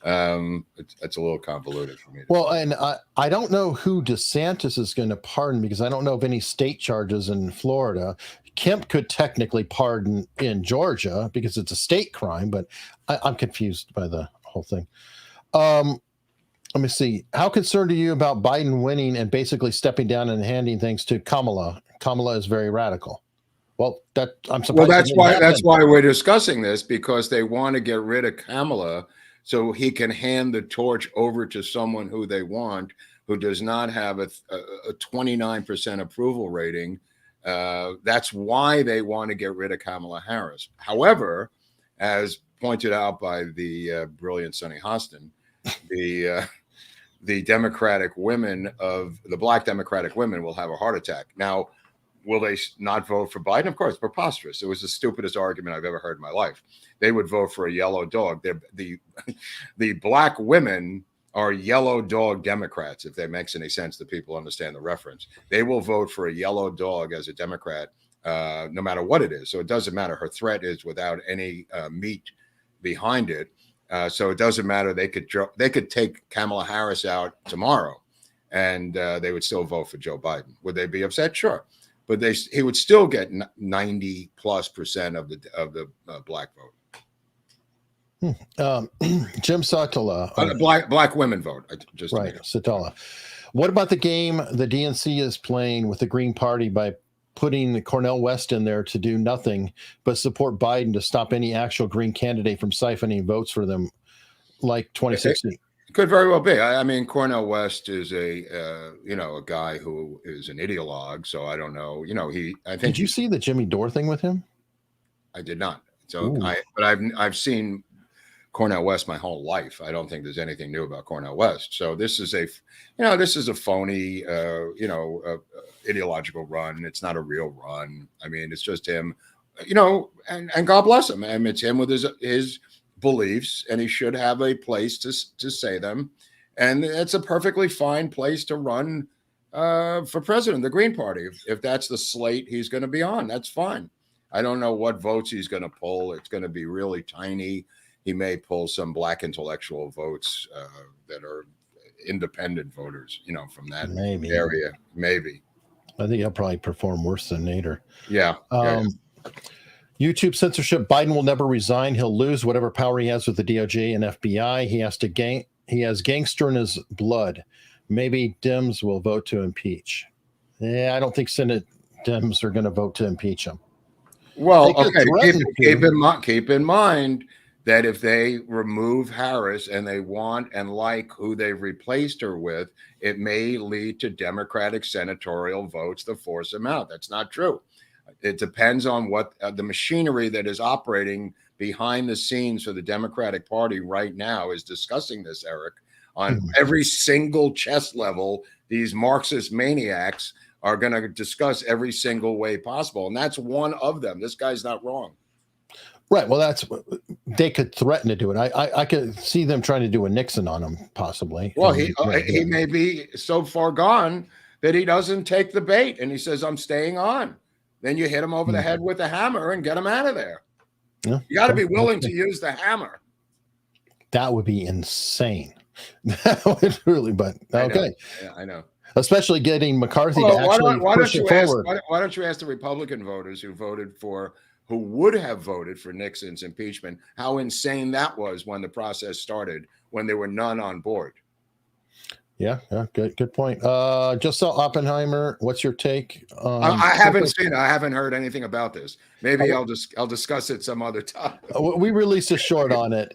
It's a little convoluted for me. Well, and I don't know who DeSantis is going to pardon because I don't know of any state charges in Florida. Kemp could technically pardon in Georgia because it's a state crime, but I'm confused by the whole thing. Let me see. How concerned are you about Biden winning and basically stepping down and handing things to Kamala? Kamala is very radical. Well, I'm surprised. Well, that's why we're discussing this, because they want to get rid of Kamala so he can hand the torch over to someone who they want, who does not have a 29% approval rating. That's why they want to get rid of Kamala Harris. However, as pointed out by the brilliant Sonny Hostin, the Democratic women the Black Democratic women will have a heart attack. Now, will they not vote for Biden? Of course, preposterous. It was the stupidest argument I've ever heard in my life. They would vote for a yellow dog. The black women are yellow dog Democrats, if that makes any sense to people understand the reference. They will vote for a yellow dog as a Democrat, no matter what it is. So it doesn't matter. Her threat is without any meat behind it. So it doesn't matter. They could take Kamala Harris out tomorrow, and they would still vote for Joe Biden. Would they be upset? Sure. But he would still get 90+% of the black vote. Jim Satala. Black women vote. Right, Satala. What about the game the DNC is playing with the Green Party by putting Cornel West in there to do nothing but support Biden to stop any actual Green candidate from siphoning votes for them, like 2016? Could very well be. I mean, Cornel West is a guy who is an ideologue. So I don't know. I think Did you see the Jimmy Dore thing with him? I did not. So Ooh. but I've seen Cornel West my whole life. I don't think there's anything new about Cornel West. So this is a phony, ideological run. It's not a real run. I mean, it's just him, and God bless him. I mean, it's him with his beliefs, and he should have a place to say them. And it's a perfectly fine place to run for president, the Green Party. If that's the slate he's going to be on, that's fine. I don't know what votes he's going to pull. It's going to be really tiny. He may pull some black intellectual votes that are independent voters, from that area. Maybe. I think he'll probably perform worse than Nader. Yeah. YouTube censorship. Biden will never resign. He'll lose whatever power he has with the DOJ and FBI. He has gangster in his blood. Maybe Dems will vote to impeach. Yeah, I don't think Senate Dems are going to vote to impeach him. Well, okay. Keep in mind that if they remove Harris and they want and like who they've replaced her with, it may lead to Democratic senatorial votes to force him out. That's not true. It depends on what the machinery that is operating behind the scenes for the Democratic Party right now is discussing this, Eric, on every single chess level. These Marxist maniacs are going to discuss every single way possible. And that's one of them. This guy's not wrong. Right. Well, they could threaten to do it. I could see them trying to do a Nixon on him, possibly. Well, he may be so far gone that he doesn't take the bait and he says, I'm staying on. Then you hit him over the head with a hammer and get him out of there. Yeah, you got to be willing to use the hammer. That would be insane. That would really, but okay. I know. Especially getting McCarthy to actually push it forward. Why don't you ask the Republican voters who would have voted for Nixon's impeachment, how insane that was when the process started, when there were none on board. Yeah, good point. Just saw Oppenheimer. What's your take? I haven't seen it. I haven't heard anything about this. Maybe I'll discuss it some other time. We released a short on it.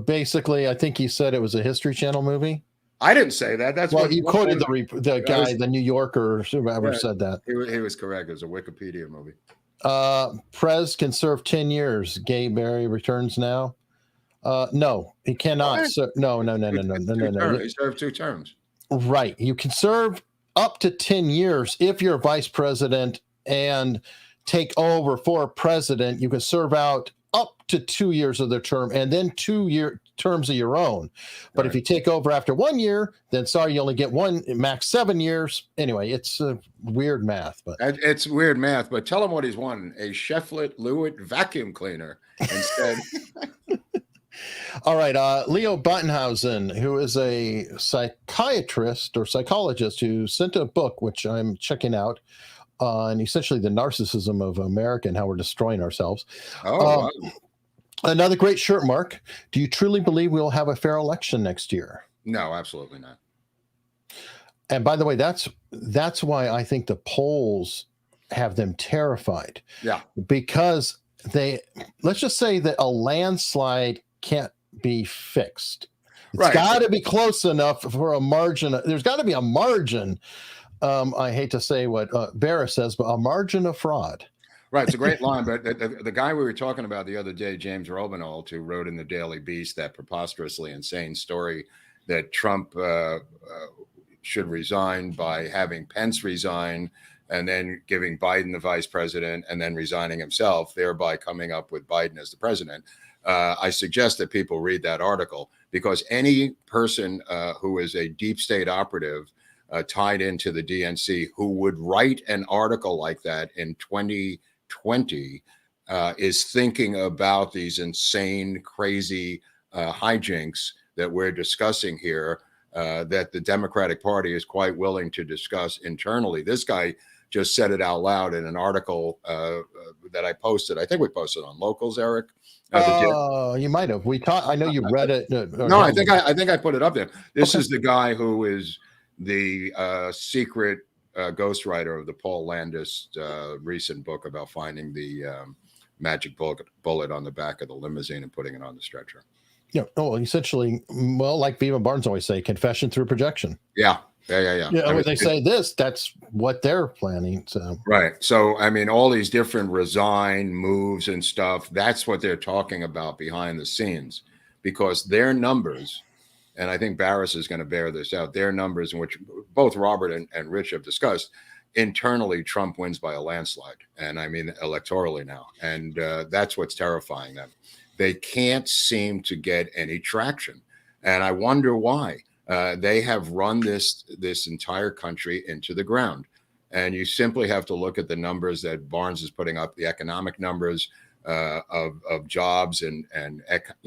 Basically, I think he said it was a History Channel movie. I didn't say that. That's you quoted the guy, the New Yorker, whoever said that. He was correct. It was a Wikipedia movie. Prez can serve 10 years. Gay Barry returns now. No, he cannot. No. He served 2 terms. Right. You can serve up to 10 years if you're a vice president and take over for a president. You can serve out up to 2 years of their term and then 2-year terms of your own. But if you take over after 1 year, then sorry, you only get max 7 years. Anyway, it's weird math. But it's weird math. But tell him what he's won: a Shefflet Lewitt vacuum cleaner instead. All right. Leo Buttenhausen, who is a psychiatrist or psychologist, who sent a book, which I'm checking out, on essentially the narcissism of America and how we're destroying ourselves. Wow. Another great shirt, Mark. Do you truly believe we'll have a fair election next year? No, absolutely not. And by the way, that's why I think the polls have them terrified. Yeah. Because let's just say that a landslide can't be fixed. It's got to be close enough for a margin. There's got to be a margin. I hate to say what Barra says, but a margin of fraud. Right. It's a great line. But the guy we were talking about the other day, James Robinald, who wrote in the Daily Beast that preposterously insane story that Trump should resign by having Pence resign and then giving Biden the vice president and then resigning himself, thereby coming up with Biden as the president. I suggest that people read that article, because any person who is a deep state operative tied into the DNC who would write an article like that in 2020 is thinking about these insane, crazy hijinks that we're discussing here, that the Democratic Party is quite willing to discuss internally. This guy just said it out loud in an article that I posted. I think we posted on Locals, Eric. You might have. I know you read it. No, I think I put it up there. This is the guy who is the secret ghostwriter of the Paul Landis recent book about finding the magic bullet on the back of the limousine and putting it on the stretcher. Yeah. Oh, essentially, well, like Viva Barnes always say, confession through projection. Yeah. Yeah. I When mean, they say this, that's what they're planning. So right. So, I mean, all these different resign moves and stuff, that's what they're talking about behind the scenes, because their numbers, and I think Barris is going to bear this out, their numbers, in which both Robert and Rich have discussed, internally, Trump wins by a landslide. And I mean, electorally now. And that's what's terrifying them. They can't seem to get any traction. And I wonder why. They have run this entire country into the ground. And you simply have to look at the numbers that Barnes is putting up, the economic numbers of jobs and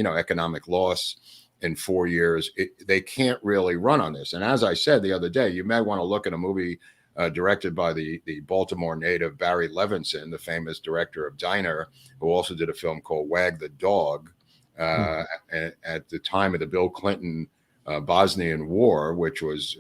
economic loss in 4 years. They can't really run on this. And as I said the other day, you may want to look at a movie directed by the Baltimore native Barry Levinson, the famous director of Diner, who also did a film called Wag the Dog at the time of the Bill Clinton Bosnian War, which was,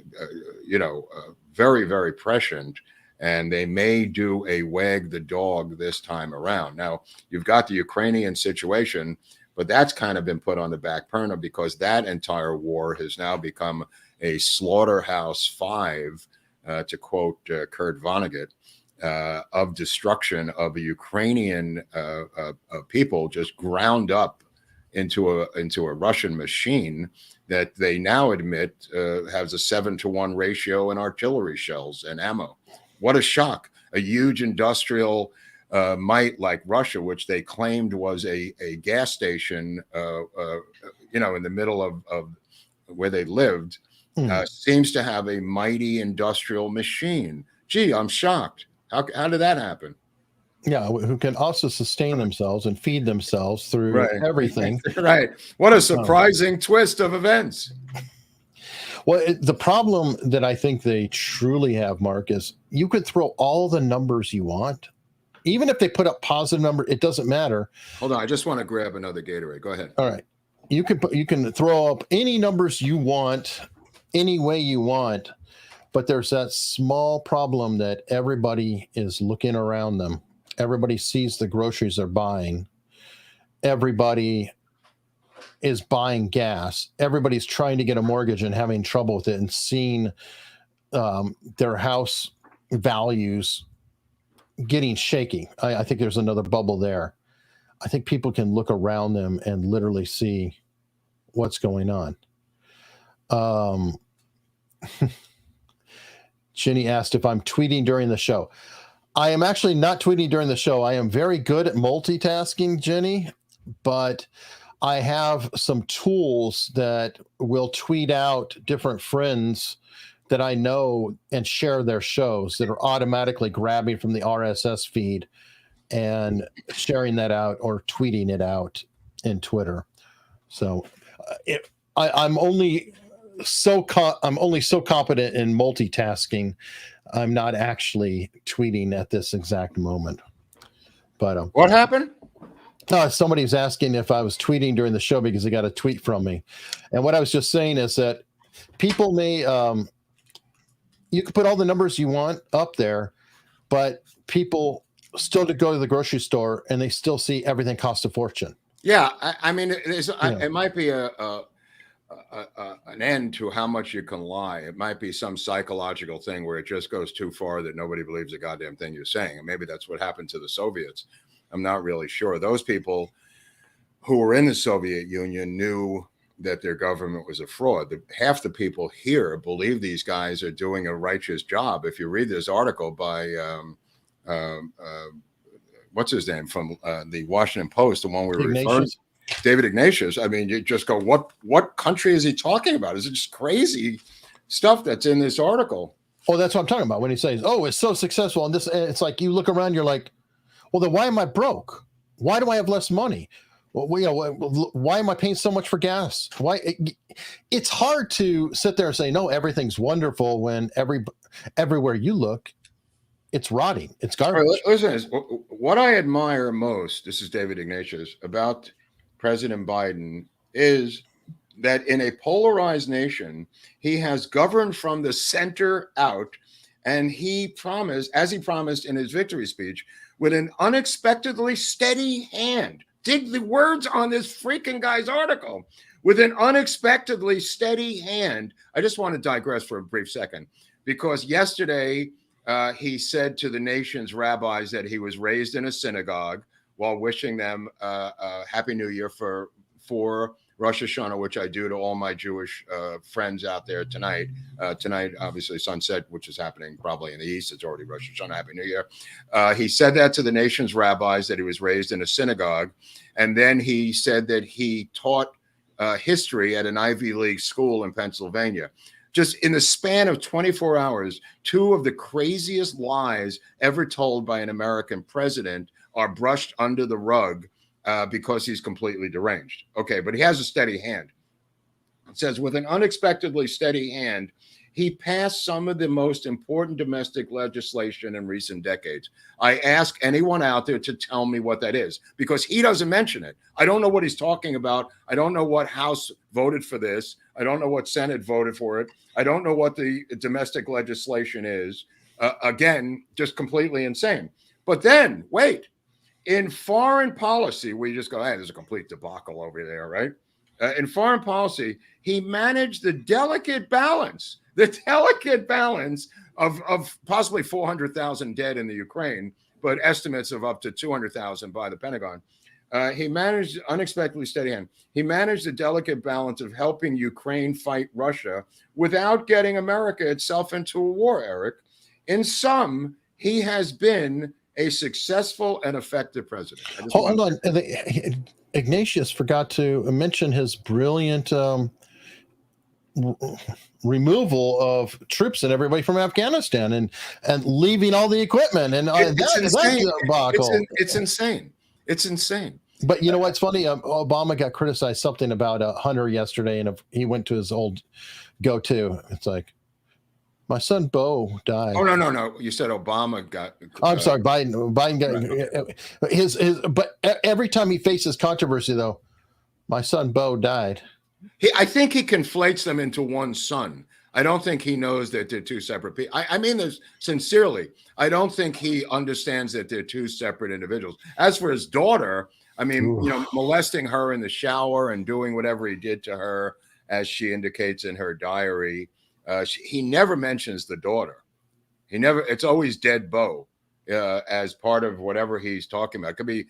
very, very prescient. And they may do a Wag the Dog this time around. Now, you've got the Ukrainian situation, but that's kind of been put on the back burner because that entire war has now become a slaughterhouse five, to quote Kurt Vonnegut, of destruction of the Ukrainian people, just ground up into a Russian machine that they now admit has a 7-to-1 ratio in artillery shells and ammo. What a shock! A huge industrial might like Russia, which they claimed was a gas station, in the middle of where they lived, seems to have a mighty industrial machine. Gee, I'm shocked. How did that happen? yeah, who can also sustain themselves and feed themselves through everything. Right. What a surprising twist of events. Well, the problem that I think they truly have, Mark, is you could throw all the numbers you want. Even if they put up positive number, it doesn't matter. Hold on. I just want to grab another Gatorade. Go ahead. All right. You can throw up any numbers you want, any way you want, but there's that small problem that everybody is looking around them. Everybody sees the groceries they're buying. Everybody is buying gas. Everybody's trying to get a mortgage and having trouble with it and seeing their house values getting shaky. I think there's another bubble there. I think people can look around them and literally see what's going on. Ginny asked if I'm tweeting during the show. I am actually not tweeting during the show. I am very good at multitasking, Jenny, but I have some tools that will tweet out different friends that I know and share their shows that are automatically grabbing from the RSS feed and sharing that out or tweeting it out in Twitter. So I'm only so competent in multitasking. I'm not actually tweeting at this exact moment. But what happened? Somebody's asking if I was tweeting during the show because they got a tweet from me. And what I was just saying is that people may, you can put all the numbers you want up there, but people still to go to the grocery store and they still see everything cost a fortune. Yeah. I mean, it might be an end to how much you can lie. It might be some psychological thing where it just goes too far that nobody believes a goddamn thing you're saying. And maybe that's what happened to the Soviets. I'm not really sure. Those people who were in the Soviet Union knew that their government was a fraud. Half the people here believe these guys are doing a righteous job. If you read this article by what's his name from the Washington Post, the one we were referring to, David Ignatius. I mean, you just go, what country is he talking about? Is it just crazy stuff that's in this article? Oh, that's what I'm talking about when he says, "Oh, it's so successful," and this, it's like you look around, you're like, well, then why am I broke? Why do I have less money? Well, why am I paying so much for gas? It's hard to sit there and say, no, everything's wonderful when everywhere you look, it's rotting. It's garbage. Right, listen, what I admire most, this is David Ignatius, about President Biden is that in a polarized nation, he has governed from the center out, and he promised, as he promised in his victory speech, with an unexpectedly steady hand. Dig the words on this freaking guy's article. with an unexpectedly steady hand. I just want to digress for a brief second, because yesterday he said to the nation's rabbis that he was raised in a synagogue while wishing them Happy New Year for Rosh Hashanah, which I do to all my Jewish friends out there tonight. Tonight, obviously, sunset, which is happening probably in the East. It's already Rosh Hashanah. Happy New Year. He said that to the nation's rabbis, that he was raised in a synagogue. And then he said that he taught history at an Ivy League school in Pennsylvania. Just in the span of 24 hours, two of the craziest lies ever told by an American president are brushed under the rug because he's completely deranged. Okay, but he has a steady hand. It says, with an unexpectedly steady hand, he passed some of the most important domestic legislation in recent decades. I ask anyone out there to tell me what that is, because he doesn't mention it. I don't know what he's talking about. I don't know what House voted for this. I don't know what Senate voted for it. I don't know what the domestic legislation is. Again, just completely insane. But then, wait, in foreign policy, we just go, hey, there's a complete debacle over there, right? In foreign policy, he managed the delicate balance of possibly 400,000 dead in the Ukraine, but estimates of up to 200,000 by the Pentagon. He managed unexpectedly steady hand. He managed the delicate balance of helping Ukraine fight Russia without getting America itself into a war, Eric. In sum, he has been a successful and effective president. Hold on. Ignatius forgot to mention his brilliant removal of troops and everybody from Afghanistan and leaving all the equipment. And it's insane. It's insane. It's insane. But you know what's funny? Obama got criticized something about Hunter yesterday, and he went to his old go-to. It's like, my son Bo died. Oh no! You said Obama got. I'm sorry, Biden. Biden got his. But every time he faces controversy, though, my son Bo died. I think he conflates them into one son. I don't think he knows that they're two separate people. I mean this sincerely. I don't think he understands that they're two separate individuals. As for his daughter, I mean, molesting her in the shower and doing whatever he did to her, as she indicates in her diary. He never mentions the daughter. It's always dead Bo as part of whatever he's talking about. It could be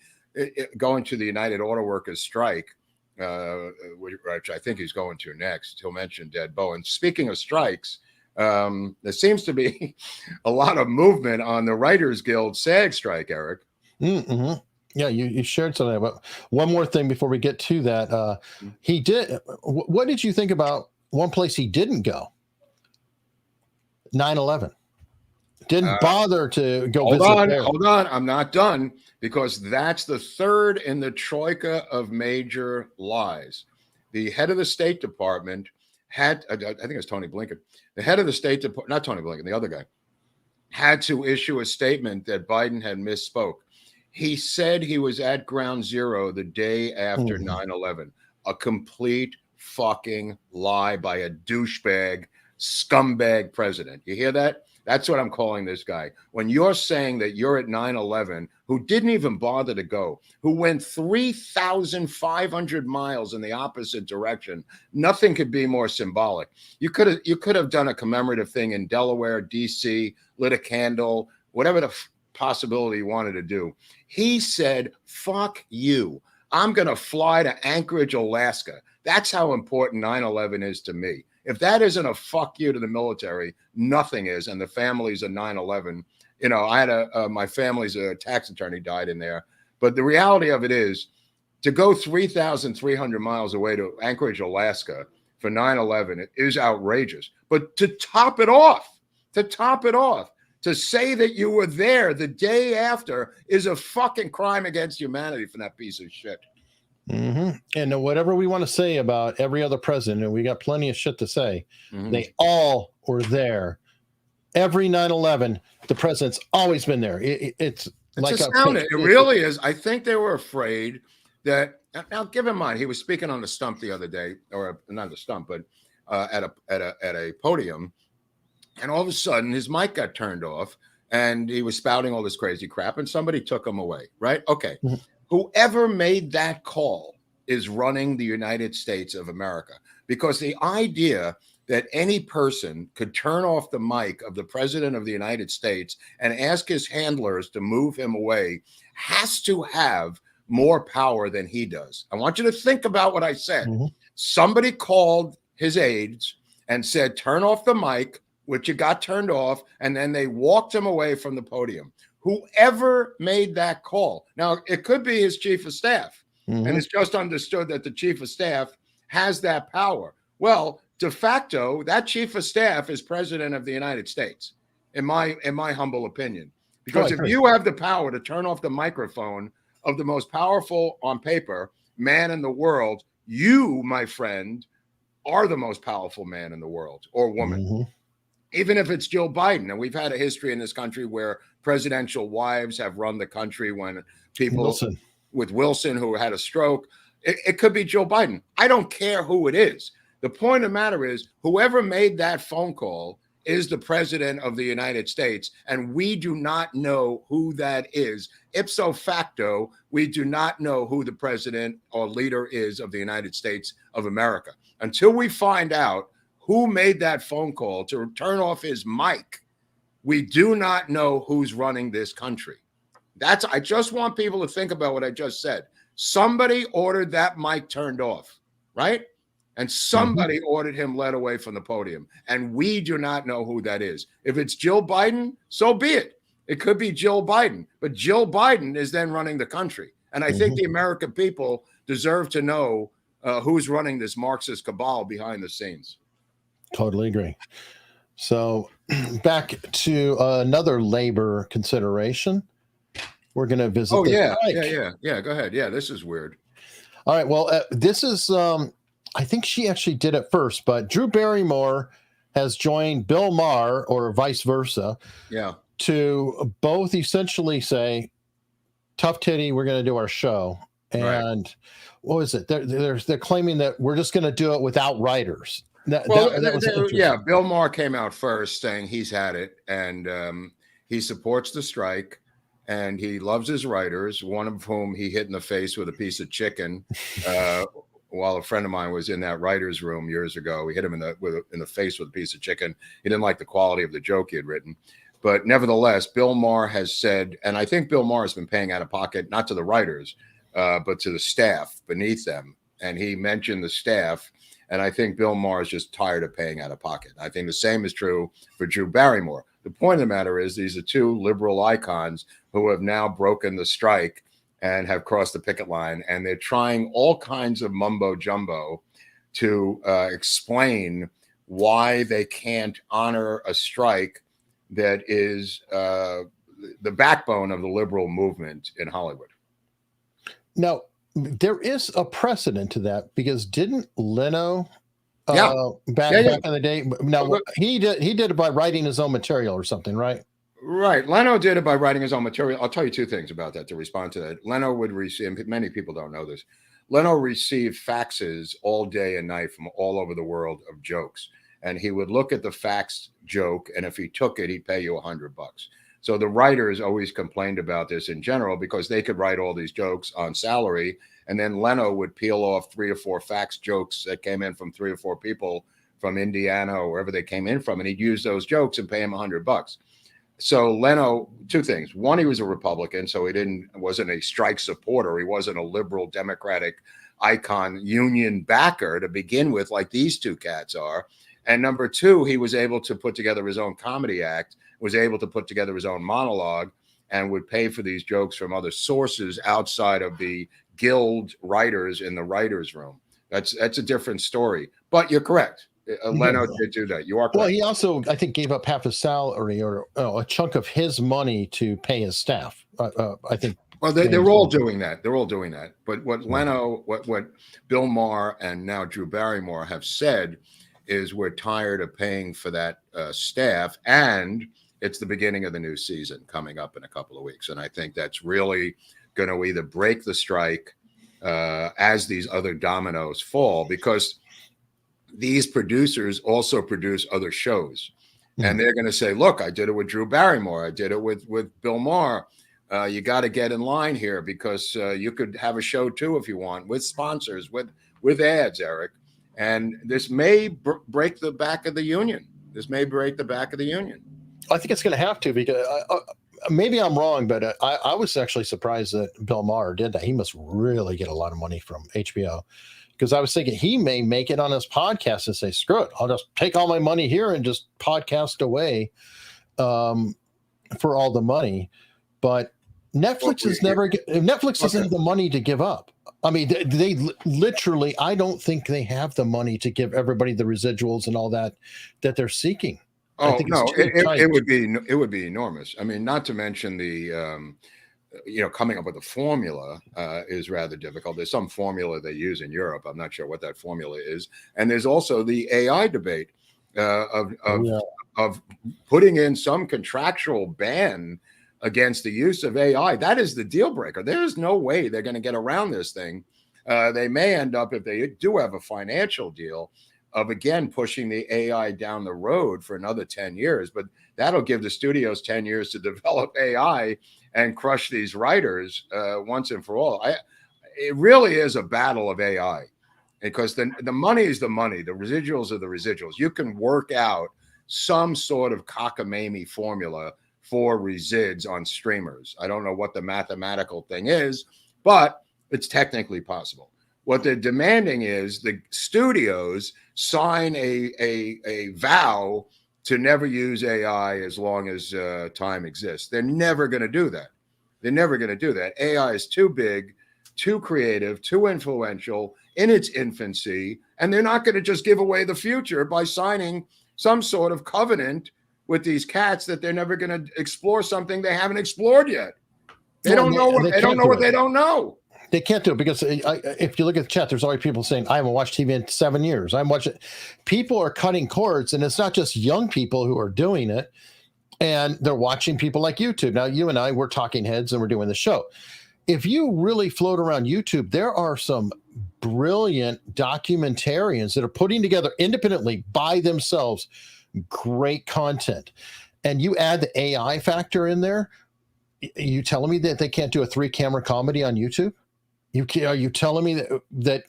going to the United Auto Workers strike, which I think he's going to next. He'll mention dead Bo. And speaking of strikes, there seems to be a lot of movement on the Writers Guild SAG strike, Eric. Mm-hmm. Yeah, you shared something. But one more thing before we get to that. He did. What did you think about one place he didn't go? 9/11. Didn't bother to go visit there. Hold on. I'm not done, because that's the third in the troika of major lies. The head of the State Department had, I think it's Tony Blinken, the head of the State Department, not Tony Blinken, the other guy, had to issue a statement that Biden had misspoke. He said he was at ground zero the day after 9/11. A complete fucking lie by a douchebag, scumbag president. You hear that? That's what I'm calling this guy. When you're saying that you're at 9/11, who didn't even bother to go, who went 3,500 miles in the opposite direction, nothing could be more symbolic. You could have done a commemorative thing in Delaware, D.C., lit a candle, whatever the possibility you wanted to do. He said, fuck you. I'm going to fly to Anchorage, Alaska. That's how important 9/11 is to me. If that isn't a fuck you to the military, nothing is. And the families of 9/11, I had my family's tax attorney died in there. But the reality of it is, to go 3,300 miles away to Anchorage, Alaska for 9/11, it is outrageous. But to top it off, to say that you were there the day after is a fucking crime against humanity for that piece of shit. Mm-hmm. And whatever we want to say about every other president, and we got plenty of shit to say, they all were there. Every 9/11, the president's always been there. It's like astounding. It really is. I think they were afraid that. Now, keep in mind, he was speaking on the stump the other day, or not the stump, but at a podium, and all of a sudden his mic got turned off, and he was spouting all this crazy crap, and somebody took him away. Right? Okay. Whoever made that call is running the United States of America. Because the idea that any person could turn off the mic of the president of the United States and ask his handlers to move him away has to have more power than he does. I want you to think about what I said. Somebody called his aides and said, turn off the mic, which it got turned off, and then they walked him away from the podium. Whoever made that call, now it could be his chief of staff, and it's just understood that the chief of staff has that power. Well, de facto, that chief of staff is president of the United States, in my humble opinion. Because if you have the power to turn off the microphone of the most powerful on paper man in the world, you, my friend, are the most powerful man in the world or woman. Even if it's Joe Biden. And we've had a history in this country where presidential wives have run the country when people with Wilson, who had a stroke. It could be Joe Biden. I don't care who it is. The point of the matter is, whoever made that phone call is the president of the United States, and we do not know who that is. Ipso facto, we do not know who the president or leader is of the United States of America. Until we find out who made that phone call to turn off his mic, we do not know who's running this country. I just want people to think about what I just said. Somebody ordered that mic turned off, right? And somebody ordered him led away from the podium. And we do not know who that is. If it's Jill Biden, so be it. It could be Jill Biden. But Jill Biden is then running the country. And I think the American people deserve to know who's running this Marxist cabal behind the scenes. Totally agree. So back to another labor consideration. We're going to visit. Yeah. Go ahead. Yeah, this is weird. All right. Well, this is, I think she actually did it first, but Drew Barrymore has joined Bill Maher, or vice versa, to both essentially say, tough titty, we're going to do our show. And what was it? They're claiming that we're just going to do it without writers. Bill Maher came out first saying he's had it, and he supports the strike, and he loves his writers, one of whom he hit in the face with a piece of chicken while a friend of mine was in that writer's room years ago. We hit him in the face with a piece of chicken. He didn't like the quality of the joke he had written. But nevertheless, Bill Maher has said, and I think Bill Maher has been paying out of pocket, not to the writers, but to the staff beneath them. And he mentioned the staff. And I think Bill Maher is just tired of paying out of pocket. I think the same is true for Drew Barrymore. The point of the matter is, these are two liberal icons who have now broken the strike and have crossed the picket line. And they're trying all kinds of mumbo jumbo to explain why they can't honor a strike that is the backbone of the liberal movement in Hollywood. Now, there is a precedent to that, because didn't Leno back in the day? Now he did it by writing his own material or something, right? Right. Leno did it by writing his own material. I'll tell you two things about that to respond to that. Leno would receive, many people don't know this, Leno received faxes all day and night from all over the world of jokes. And he would look at the faxed joke, and if he took it, he'd pay you $100. So the writers always complained about this in general, because they could write all these jokes on salary, and then Leno would peel off 3 or 4 fax jokes that came in from 3 or 4 people from Indiana or wherever they came in from, and he'd use those jokes and pay him $100. So Leno, two things. One, he was a Republican, so he wasn't a strike supporter. He wasn't a liberal Democratic icon union backer to begin with, like these two cats are. And number two, he was able to put together his own comedy act, was able to put together his own monologue, and would pay for these jokes from other sources outside of the guild writers in the writers' room. That's a different story. But you're correct. Leno did do that. You are correct. Well, he also, I think, gave up half his salary or a chunk of his money to pay his staff. I think. Well, they're all doing that. They're all doing that. But what Leno, what Bill Maher and now Drew Barrymore have said is, we're tired of paying for that staff, and it's the beginning of the new season coming up in a couple of weeks. And I think that's really going to either break the strike as these other dominoes fall, because these producers also produce other shows. And they're going to say, look, I did it with Drew Barrymore. I did it with Bill Maher. You got to get in line here because you could have a show too if you want, with sponsors, with ads, Eric. And this may break the back of the union. This may break the back of the union. I think it's going to have to, because maybe I'm wrong, but I was actually surprised that Bill Maher did that. He must really get a lot of money from HBO, because I was thinking he may make it on his podcast and say, screw it, I'll just take all my money here and just podcast away for all the money. But Netflix Netflix doesn't have the money to give up. I mean, they literally, I don't think they have the money to give everybody the residuals and all that they're seeking. Oh no, it would be enormous. I mean, not to mention the coming up with a formula is rather difficult. There's some formula they use in Europe. I'm not sure what that formula is. And there's also the AI debate of putting in some contractual ban against the use of AI. That is the deal breaker. There is no way they're going to get around this thing. They may end up, if they do have a financial deal, of again pushing the AI down the road for another 10 years. But that'll give the studios 10 years to develop AI and crush these writers once and for all. It really is a battle of AI, because the money is the money. The residuals are the residuals. You can work out some sort of cockamamie formula for resids on streamers. I don't know what the mathematical thing is, but it's technically possible. What they're demanding is the studios sign a vow to never use AI as long as time exists. They're never going to do that. They're never going to do that. AI is too big, too creative, too influential in its infancy, and they're not going to just give away the future by signing some sort of covenant with these cats that they're never going to explore something they haven't explored yet. They don't know what they don't know. They can't do it because if you look at the chat, there's already people saying, I haven't watched TV in 7 years. I'm watching. People are cutting cords, and it's not just young people who are doing it, and they're watching people like YouTube. Now, you and I, we're talking heads and we're doing the show. If you really float around YouTube, there are some brilliant documentarians that are putting together independently by themselves great content. And you add the AI factor in there, you telling me that they can't do a 3-camera comedy on YouTube? Are you telling me that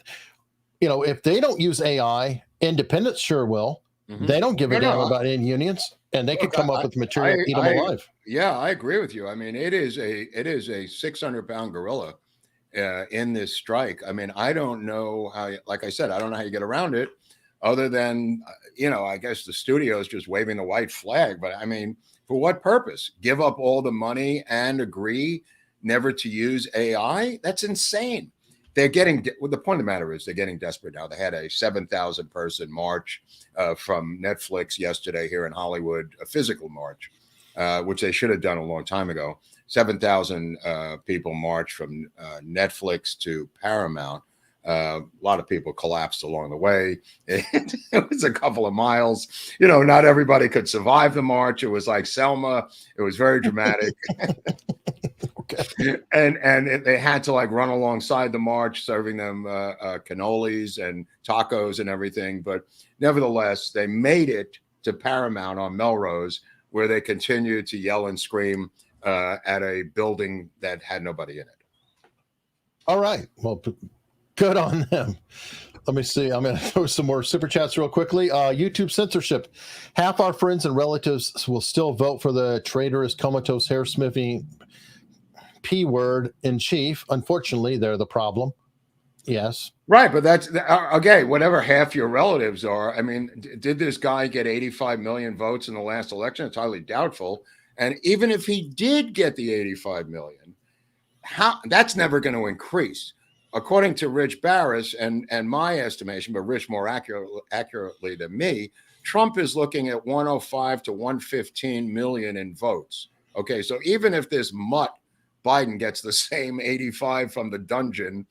if they don't use AI, independents sure will. Mm-hmm. They don't give a damn about any unions, and they could come up with material to eat them alive. Yeah, I agree with you. I mean, it is a 600-pound gorilla in this strike. I mean, I don't know how. Like I said, I don't know how you get around it, other than I guess the studio is just waving the white flag. But I mean, for what purpose? Give up all the money and agree never to use AI? That's insane. They're getting, well, the point of the matter is they're getting desperate now. They had a 7,000 person march from Netflix yesterday here in Hollywood, a physical march, which they should have done a long time ago. 7,000 people marched from Netflix to Paramount. A lot of people collapsed along the way. It was a couple of miles. Not everybody could survive the march. It was like Selma. It was very dramatic. Okay. And they had to run alongside the march, serving them cannolis and tacos and everything. But nevertheless, they made it to Paramount on Melrose, where they continued to yell and scream at a building that had nobody in it. All right. Well, good on them. Let me see. I'm going to throw some more super chats real quickly. YouTube censorship. Half our friends and relatives will still vote for the traitorous, comatose, hair-sniffing P word in chief. Unfortunately, they're the problem. Yes. Right. But that's okay. Whatever half your relatives are. I mean, did this guy get 85 million votes in the last election? It's highly doubtful. And even if he did get the 85 million, that's never going to increase. According to Rich Barris and my estimation, but Rich more accurately than me, Trump is looking at 105 to 115 million in votes. Okay, so even if this mutt Biden gets the same 85 from the dungeon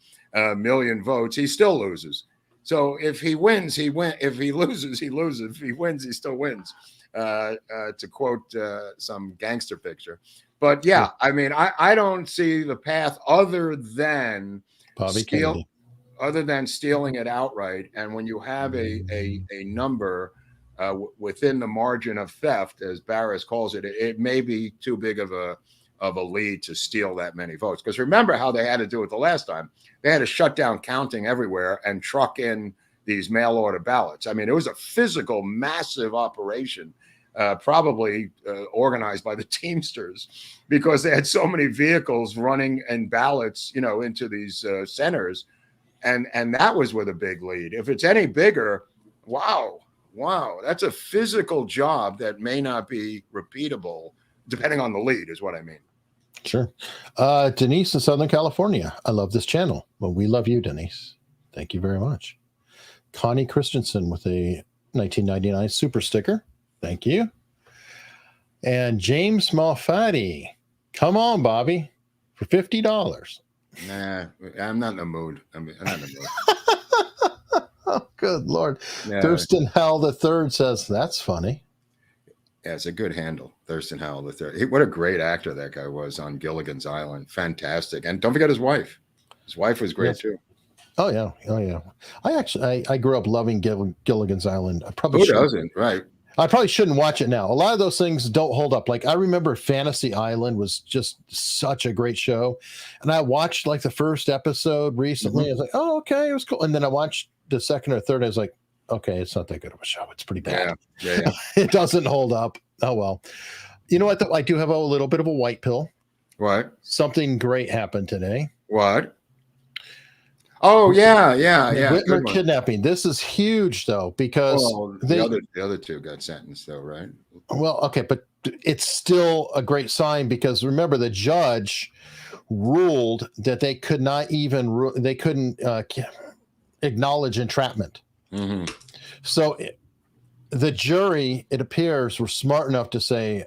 million votes, he still loses. So if he wins, he wins. If he loses, he loses. If he wins, he still wins. To quote some gangster picture. But yeah, I mean, I don't see the path other than stealing it outright. And when you have a number within the margin of theft, as Barris calls it, it may be too big of of a lead to steal that many votes. Because remember how they had to do it the last time. They had to shut down counting everywhere and truck in these mail order ballots. I mean, it was a physical, massive operation, probably organized by the Teamsters, because they had so many vehicles running and ballots, into these centers. And that was with a big lead. If it's any bigger, wow, that's a physical job that may not be repeatable, depending on the lead, is what I mean. Sure. Denise in Southern California. I love this channel. Well, we love you, Denise. Thank you very much. Connie Christensen with a 1999 super sticker. Thank you. And James Malfatti. Come on, Bobby, for $50. Nah, I'm not in the mood. I'm not in the mood. Oh, good Lord. Yeah. Thurston Howell III says, that's funny. Yeah, it's a good handle. Thurston Howell III. What a great actor that guy was on Gilligan's Island. Fantastic. And don't forget his wife. His wife was great, too. Oh, yeah. I grew up loving Gilligan's Island. Who doesn't? Right. I probably shouldn't watch it now. A lot of those things don't hold up. Like, I remember Fantasy Island was just such a great show. And I watched like the first episode recently. I was like, oh, okay, it was cool. And then I watched the second or third. I was like, okay, it's not that good of a show. It's pretty bad. Yeah. It doesn't hold up. Oh, well. You know what, though? I do have a little bit of a white pill. What? Something great happened today. What? Oh, yeah. Whitmer kidnapping. This is huge, though, because the other two got sentenced, though, right? Well, okay, but it's still a great sign, because remember, the judge ruled that they could not even they couldn't acknowledge entrapment. Mm-hmm. So the jury, it appears, were smart enough to say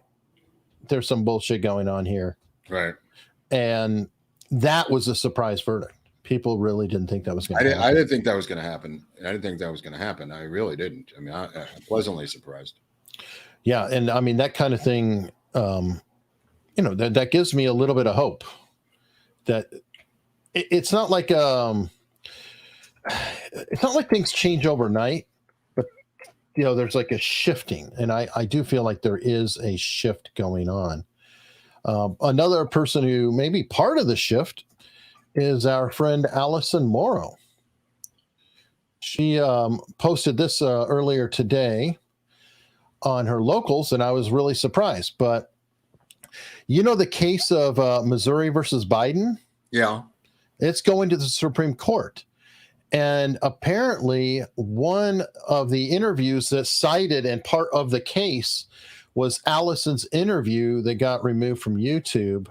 there's some bullshit going on here, right? And that was a surprise verdict. People really didn't think that was going to happen. I didn't think that was going to happen. I really didn't. I mean, I'm pleasantly surprised. Yeah. And I mean, that kind of thing, that gives me a little bit of hope that it's not like things change overnight, but, there's like a shifting. And I do feel like there is a shift going on. Another person who may be part of the shift is our friend Allison Morrow. She posted this earlier today on her locals, and I was really surprised. But the case of Missouri versus Biden? Yeah. It's going to the Supreme Court. And apparently one of the interviews that cited and part of the case was Allison's interview that got removed from YouTube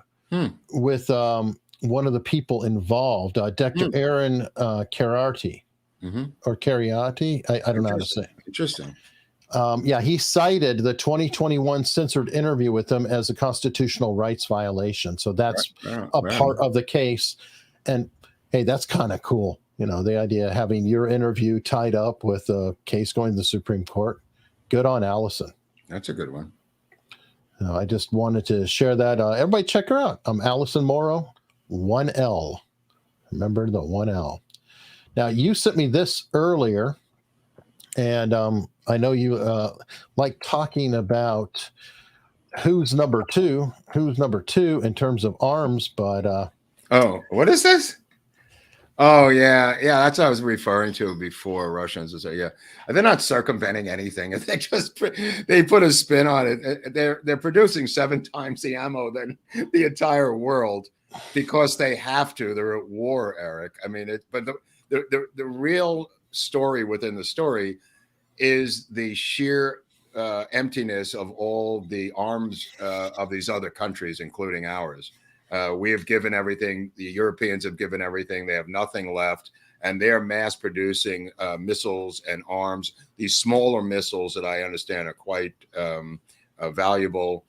with one of the people involved, Dr. Aaron Cariati, or Cariati. I don't know how to say. Interesting. He cited the 2021 censored interview with him as a constitutional rights violation. So that's part of the case. And hey, that's kind of cool. The idea of having your interview tied up with a case going to the Supreme Court. Good on Allison. That's a good one. I just wanted to share that. Everybody check her out. I'm Allison Morrow. 1L. Remember the 1L. Now, you sent me this earlier, and I know you like talking about who's number two in terms of arms, but what is this? Oh, yeah. That's what I was referring to before. Russians would say, yeah, they're not circumventing anything. They just they put a spin on it. They're producing 7 times the ammo than the entire world, because they have to. They're at war, Eric. I mean, but the real story within the story is the sheer emptiness of all the arms of these other countries, including ours. We have given everything. The Europeans have given everything. They have nothing left. And they're mass producing missiles and arms, these smaller missiles that I understand are quite valuable,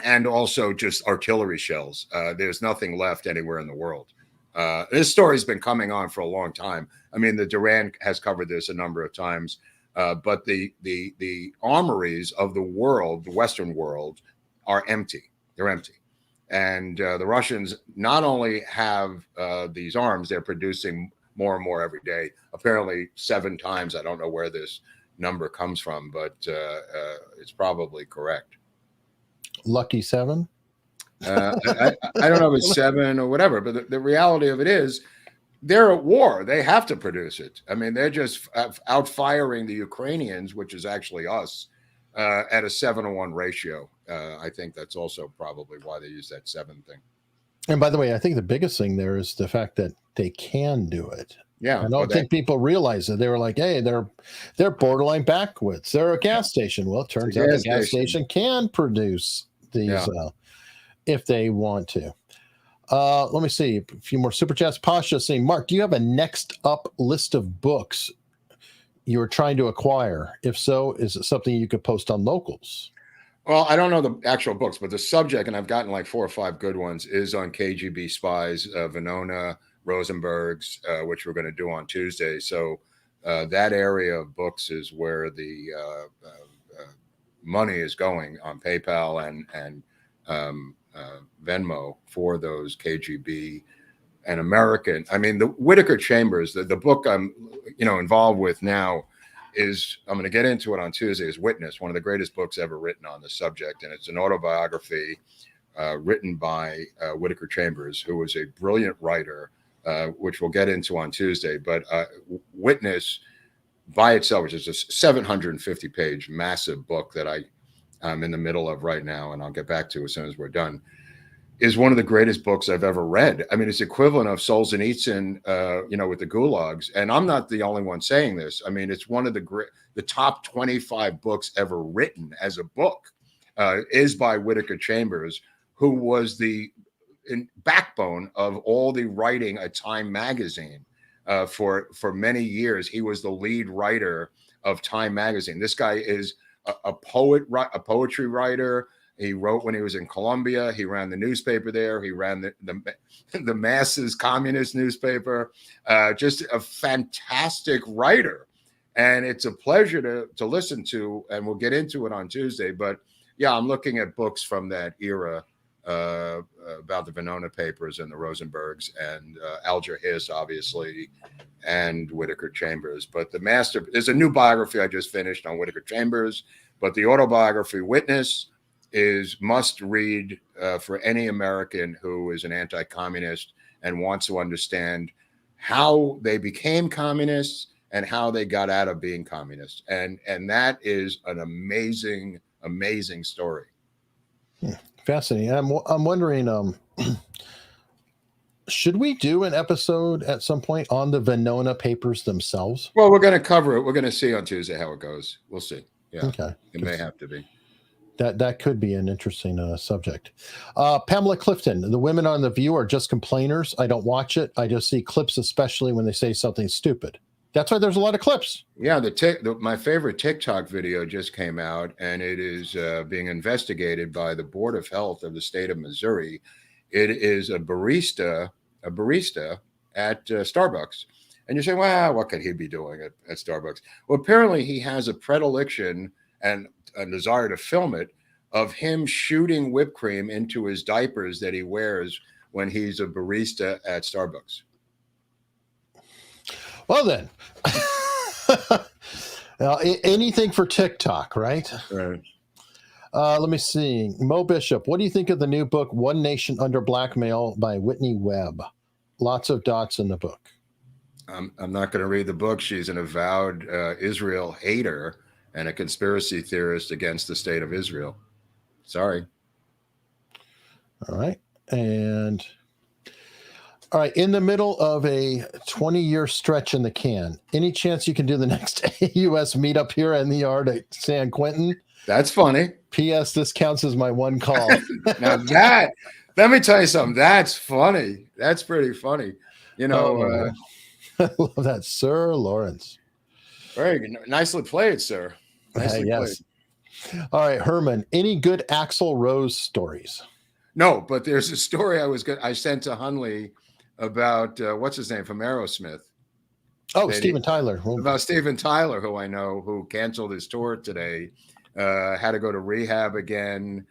and also just artillery shells. There's nothing left anywhere in the world. This story's been coming on for a long time. I mean, the Duran has covered this a number of times, but the armories of the world, the Western world, are empty. They're empty. And the Russians not only have these arms, they're producing more and more every day, apparently 7 times. I don't know where this number comes from, but it's probably correct. Lucky 7? I don't know if it's 7 or whatever, but the reality of it is they're at war. They have to produce it. I mean, they're just out firing the Ukrainians, which is actually us, at a 7-to-1 ratio. I think that's also probably why they use that 7 thing. And by the way, I think the biggest thing there is the fact that they can do it. Yeah, I don't think people realize it. They were like, "Hey, they're borderline backwoods. They're a gas station." Well, it turns out the gas station can produce these if they want to. Let me see a few more super chats. Pasha saying, "Mark, do you have a next up list of books you're trying to acquire? If so, is it something you could post on Locals?" Well, I don't know the actual books, but the subject, and I've gotten like 4 or 5 good ones, is on KGB spies, Venona, Rosenberg's, which we're going to do on Tuesday. So that area of books is where the money is going on PayPal and Venmo for those KGB and American. I mean, the Whitaker Chambers, the book I'm involved with now is, I'm going to get into it on Tuesday, is Witness, one of the greatest books ever written on the subject. And it's an autobiography written by Whitaker Chambers, who was a brilliant writer, which we'll get into on Tuesday. But Witness by itself, which is a 750-page massive book that I'm in the middle of right now, and I'll get back to as soon as we're done, is one of the greatest books I've ever read. I mean, it's equivalent of Solzhenitsyn, with the gulags. And I'm not the only one saying this. I mean, it's one of the top 25 books ever written as a book is by Whitaker Chambers, who was the backbone of all the writing at Time magazine for many years. He was the lead writer of Time magazine. This guy is a poetry writer. He wrote when he was in Colombia. He ran the newspaper there. He ran the masses communist newspaper. Just a fantastic writer. And it's a pleasure to listen to, and we'll get into it on Tuesday. But yeah, I'm looking at books from that era about the Venona papers and the Rosenbergs and Alger Hiss, obviously, and Whitaker Chambers. But there's a new biography I just finished on Whitaker Chambers, but the autobiography Witness is must read for any American who is an anti-communist and wants to understand how they became communists and how they got out of being communists. And that is an amazing, amazing story. Fascinating. I'm wondering, should we do an episode at some point on the Venona papers themselves? Well, we're going to cover it. We're going to see on Tuesday how it goes. We'll see. Yeah. Okay. It may have to be. That could be an interesting subject. Pamela Clifton, the women on The View are just complainers. I don't watch it. I just see clips, especially when they say something stupid. That's why there's a lot of clips. Yeah, my favorite TikTok video just came out, and it is being investigated by the Board of Health of the state of Missouri. It is a barista at Starbucks. And you say, wow, what could he be doing at Starbucks? Well, apparently he has a predilection and a desire to film it of him shooting whipped cream into his diapers that he wears when he's a barista at Starbucks. Well, then, anything for TikTok, right? Right. Let me see. Mo Bishop, what do you think of the new book, One Nation Under Blackmail by Whitney Webb? Lots of dots in the book. I'm not going to read the book. She's an avowed Israel hater and a conspiracy theorist against the state of Israel. Sorry. All right. And all right, in the middle of a 20-year stretch in the can, any chance you can do the next AUS meetup here in the yard at San Quentin? That's funny. P.S. This counts as my one call. Now let me tell you something. That's funny. That's pretty funny. You know. I love that, Sir Lawrence. Very good. Nicely played, sir. Nicely yes. played. All right, Herman. Any good Axl Rose stories? No, but there's a story I sent to Hunley about what's his name from Aerosmith. Oh, Steven Tyler. About Steven Tyler, who I know, who canceled his tour today, had to go to rehab again.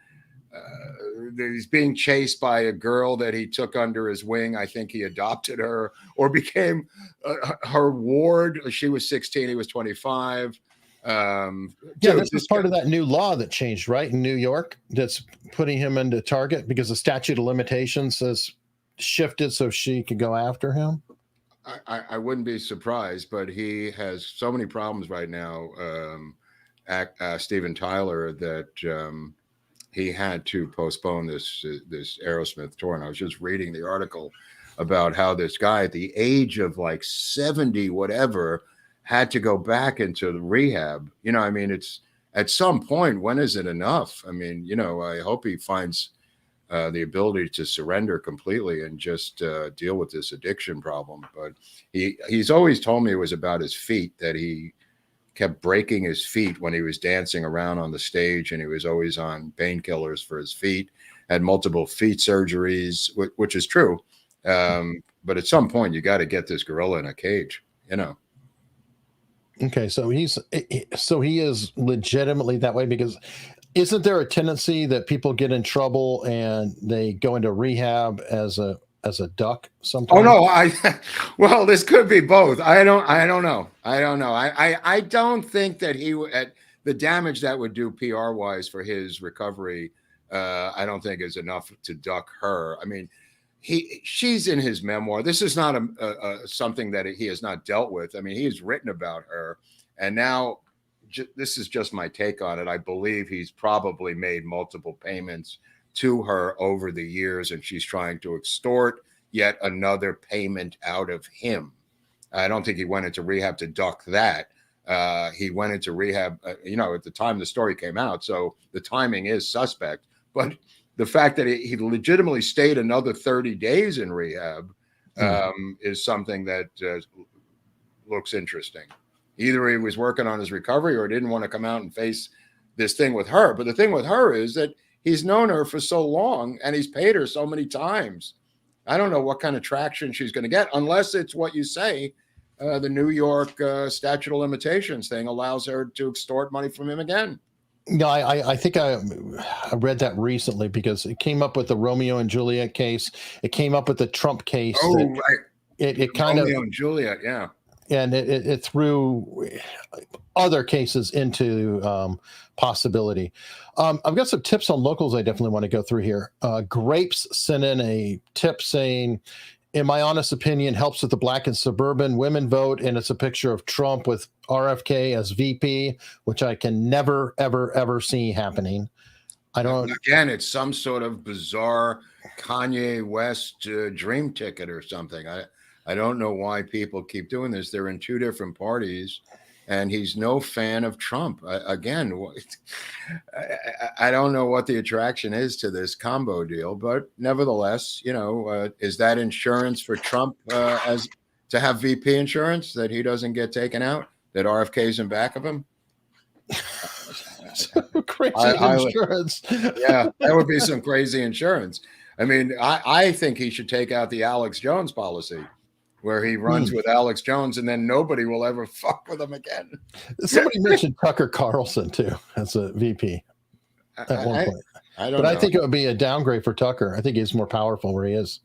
He's being chased by a girl that he took under his wing. I think he adopted her or became her ward. She was 16, he was 25. Yeah, dude, this is part of that new law that changed, right, in New York, that's putting him into target because the statute of limitations has shifted so she could go after him. I wouldn't be surprised, but he has so many problems right now, Steven Tyler, that he had to postpone this Aerosmith tour. And I was just reading the article about how this guy at the age of like 70, whatever, had to go back into the rehab. You know, I mean, it's at some point, when is it enough? I mean, you know, I hope he finds the ability to surrender completely and just deal with this addiction problem. But he's always told me it was about his feet, that he kept breaking his feet when he was dancing around on the stage, and he was always on painkillers for his feet, had multiple feet surgeries, which is true. But at some point, you got to get this gorilla in a cage, you know. Okay, so he is legitimately that way, because isn't there a tendency that people get in trouble and they go into rehab as a duck sometimes? Oh no, well, this could be both. I don't know. I don't think that he at the damage that would do PR wise for his recovery. I don't think is enough to duck her. I mean, she's in his memoir. This is not something that he has not dealt with. I mean, he has written about her, and now this is just my take on it. I believe he's probably made multiple payments to her over the years, and she's trying to extort yet another payment out of him. I don't think he went into rehab to duck that. He went into rehab, you know, at the time the story came out, so the timing is suspect. But the fact that he legitimately stayed another 30 days in rehab is something that looks interesting. Either he was working on his recovery or didn't want to come out and face this thing with her. But the thing with her is that he's known her for so long and he's paid her so many times. I don't know what kind of traction she's going to get, unless it's what you say. The New York statute of limitations thing allows her to extort money from him again. No, I think I read that recently, because it came up with the Romeo and Juliet case. It came up with the Trump case. Oh, right. It kind Romeo and Juliet, yeah. And it threw other cases into possibility. I've got some tips on locals I definitely want to go through here. Grapes sent in a tip saying, in my honest opinion, helps with the black and suburban women vote. And it's a picture of Trump with RFK as VP, which I can never, ever, ever see happening. I don't. Again, it's some sort of bizarre Kanye West dream ticket or something. I don't know why people keep doing this. They're in two different parties, and he's no fan of Trump. Again, I don't know what the attraction is to this combo deal, but nevertheless, you know, is that insurance for Trump as to have VP insurance, that he doesn't get taken out, that RFK's in back of him? So crazy insurance. Yeah, that would be some crazy insurance. I mean, I think he should take out the Alex Jones policy, where he runs with Alex Jones and then nobody will ever fuck with him again. Somebody mentioned Tucker Carlson too as a VP at one point. I think it would be a downgrade for Tucker. I think he's more powerful where he is.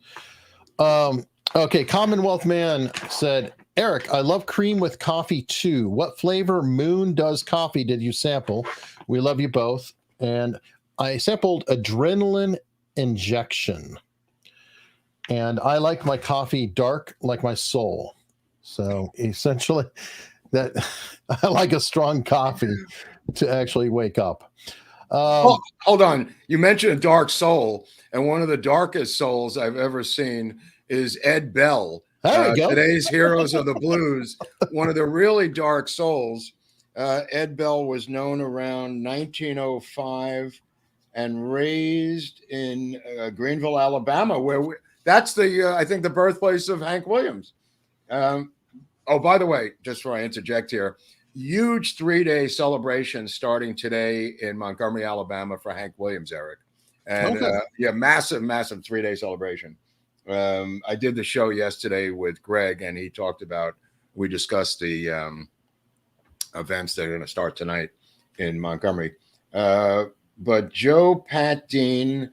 Okay, Commonwealth Man said, Eric, I love cream with coffee too. What flavor Moon Does coffee did you sample? We love you both. And I sampled Adrenaline Injection. And I like my coffee dark like my soul. So essentially, that I like a strong coffee to actually wake up. Hold on. You mentioned a dark soul, and one of the darkest souls I've ever seen is Ed Bell. There we go. Today's Heroes of the Blues. One of the really dark souls. Ed Bell was known around 1905 and raised in Greenville, Alabama, where that's I think the birthplace of Hank Williams. Oh, by the way, just before I interject here, huge 3-day celebration starting today in Montgomery, Alabama for Hank Williams, Eric. And massive 3-day celebration. I did the show yesterday with Greg, and he talked about, we discussed the events that are going to start tonight in Montgomery. But Joe Patine,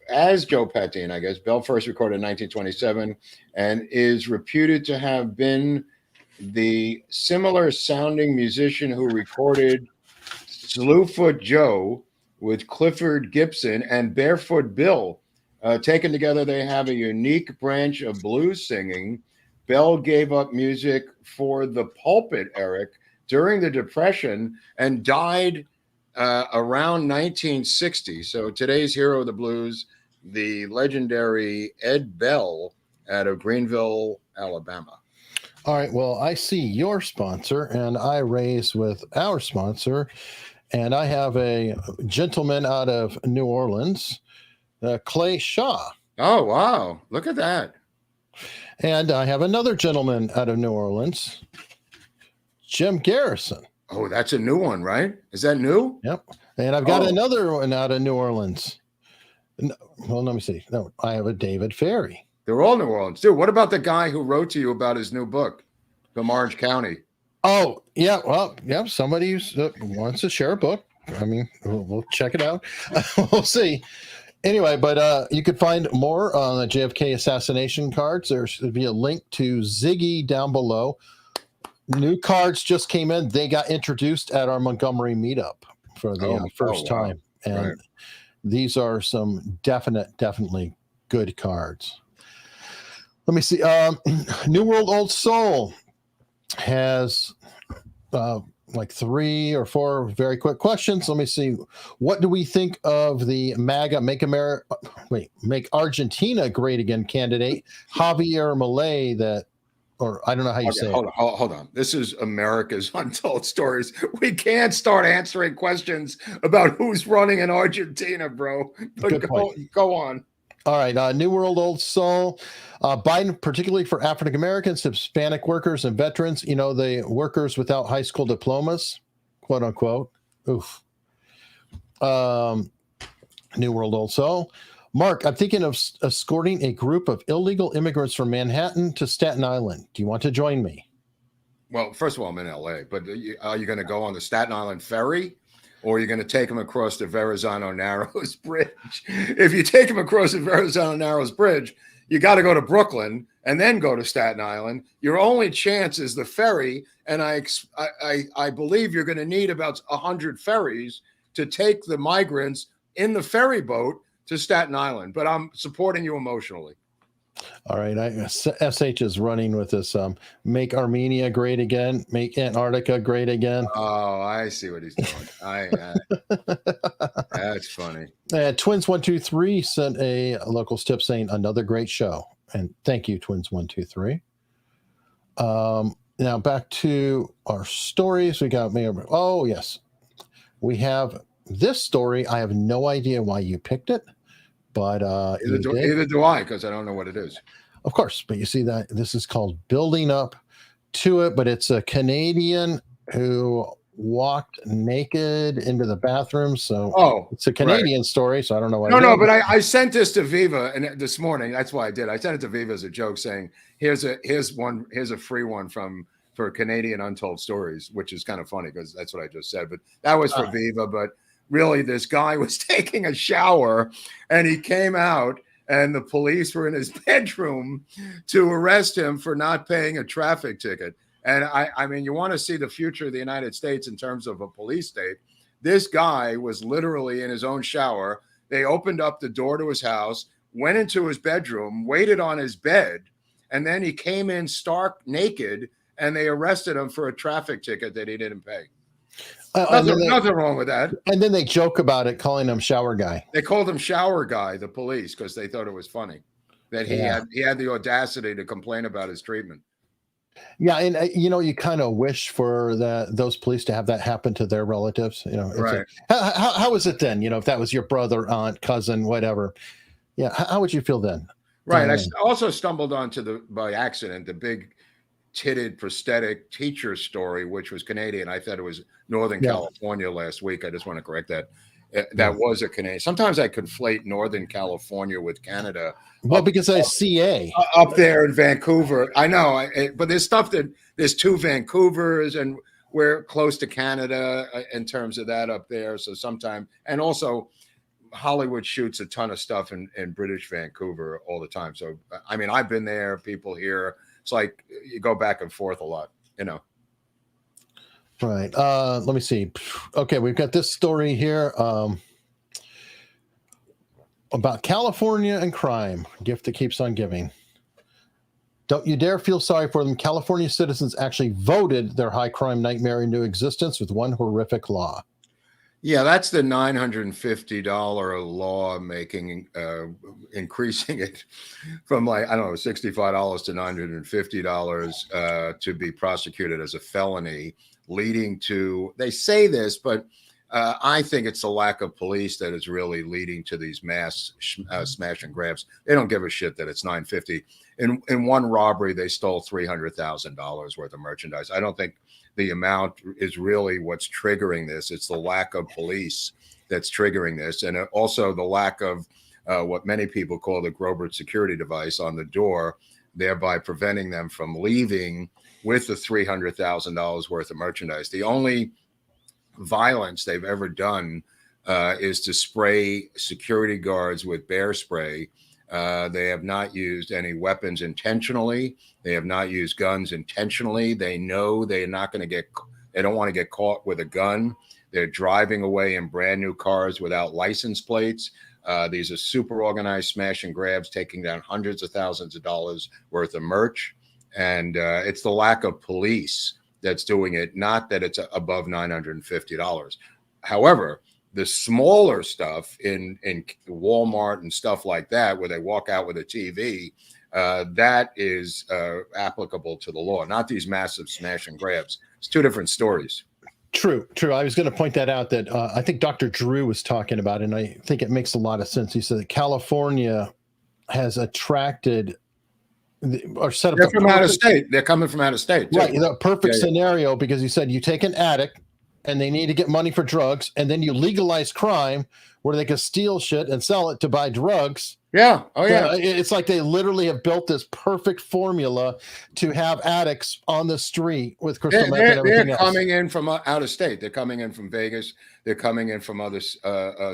as Joe Patine, I guess, Bell first recorded in 1927 and is reputed to have been the similar sounding musician who recorded Slewfoot Joe with Clifford Gibson and Barefoot Bill. Taken together, they have a unique branch of blues singing. Bell gave up music for the pulpit, Eric, during the Depression and died around 1960. So today's hero of the blues, the legendary Ed Bell out of Greenville, Alabama. All right. Well, I see your sponsor, and I raise with our sponsor, and I have a gentleman out of New Orleans, Clay Shaw. Oh, wow. Look at that. And I have another gentleman out of New Orleans, Jim Garrison. Oh, that's a new one, right? Is that new? Yep. And I've got another one out of New Orleans. Well, let me see. No, I have a David Ferry. They're all New Orleans, too. What about the guy who wrote to you about his new book from Orange County? Oh, yeah. Well, yeah. Somebody wants to share a book. I mean, we'll check it out. We'll see. Anyway, but you could find more on the JFK assassination cards. There should be a link to Ziggy down below. New cards just came in. They got introduced at our Montgomery meetup for the first time. And these are some definitely good cards. Let me see. New World Old Soul has like 3 or 4 very quick questions. Let me see. What do we think of the MAGA Make Argentina Great Again candidate, Javier Milei, or I don't know how you say it. Hold on. This is America's Untold Stories. We can't start answering questions about who's running in Argentina, bro. But go on. All right. New World Old Soul. Biden, particularly for African Americans, Hispanic workers, and veterans, the workers without high school diplomas, quote unquote. Oof. New World Old Soul. Mark, I'm thinking of escorting a group of illegal immigrants from Manhattan to Staten Island. Do you want to join me? Well, first of all, I'm in LA, but are you going to go on the Staten Island ferry? Or are you going to take them across the Verrazano Narrows Bridge? If you take them across the Verrazano Narrows Bridge, you got to go to Brooklyn and then go to Staten Island. Your only chance is the ferry, and I believe you're going to need about 100 ferries to take the migrants in the ferry boat to Staten Island. But I'm supporting you emotionally. All right. SH is running with this. Make Armenia great again. Make Antarctica great again. Oh, I see what he's doing. That's funny. Twins123 sent a locals tip saying another great show. And thank you, Twins123. Now back to our stories. We got oh, yes. We have this story. I have no idea why you picked it. But either do I, because I don't know what it is. Of course, but you see that this is called Building Up to It, but it's a Canadian who walked naked into the bathroom. So it's a Canadian story, so I don't know why. No, but I sent this to Viva and this morning. That's why I did. I sent it to Viva as a joke, saying here's a free one for Canadian Untold Stories, which is kind of funny because that's what I just said. But that was for Viva, but. Really, this guy was taking a shower and he came out and the police were in his bedroom to arrest him for not paying a traffic ticket. And I mean, you want to see the future of the United States in terms of a police state. This guy was literally in his own shower. They opened up the door to his house, went into his bedroom, waited on his bed, and then he came in stark naked and they arrested him for a traffic ticket that he didn't pay. Nothing wrong with that. And then they joke about it, calling him shower guy. They called him shower guy, the police, because they thought it was funny that he had the audacity to complain about his treatment. Yeah, and you kind of wish for those police to have that happen to their relatives. Right? How is it then? If that was your brother, aunt, cousin, whatever. Yeah, how would you feel then? Right. I also stumbled onto by accident the big titted prosthetic teacher story, which was Canadian. I thought it was Northern California last week. I just want to correct that. That was a Canadian. Sometimes I conflate Northern California with Canada. Well, because I CA up there in Vancouver. I know, but there's there's 2 Vancouvers, and we're close to Canada in terms of that up there. So sometimes, and also Hollywood shoots a ton of stuff in British Vancouver all the time. So, I mean, I've been there, people here. It's like you go back and forth a lot. you know. Right. Let me see. Okay, we've got this story here about California and crime. Gift that keeps on giving. Don't you dare feel sorry for them. California citizens actually voted their high crime nightmare into existence with one horrific law. Yeah, that's the $950 law making increasing it from like, I don't know, $65 to $950 to be prosecuted as a felony, leading to, they say this, but I think it's the lack of police that is really leading to these mass smash and grabs. They don't give a shit that it's $950. In one robbery, they stole $300,000 worth of merchandise. I don't think the amount is really what's triggering this. It's the lack of police that's triggering this. And also the lack of what many people call the Groubert security device on the door, thereby preventing them from leaving with the $300,000 worth of merchandise. The only violence they've ever done is to spray security guards with bear spray. They have not used any weapons intentionally. They have not used guns intentionally. They know they're not going to they don't want to get caught with a gun. They're driving away in brand new cars without license plates. These are super organized smash and grabs, taking down hundreds of thousands of dollars worth of merch. And it's the lack of police that's doing it, not that it's above $950. However, the smaller stuff in Walmart and stuff like that, where they walk out with a TV, that is applicable to the law, not these massive smash and grabs. It's two different stories. True. I was going to point that out, that I think Dr. Drew was talking about, and I think it makes a lot of sense. He said that California has attracted or set up. They're from out of state. They're coming from out of state, too. Right. The perfect scenario, because he said you take an addict and they need to get money for drugs, and then you legalize crime where they can steal shit and sell it to buy drugs. Yeah. Oh, yeah. It's like they literally have built this perfect formula to have addicts on the street with crystal meth and everything They're else. coming in from out of state. They're coming in from Vegas. They're coming in from other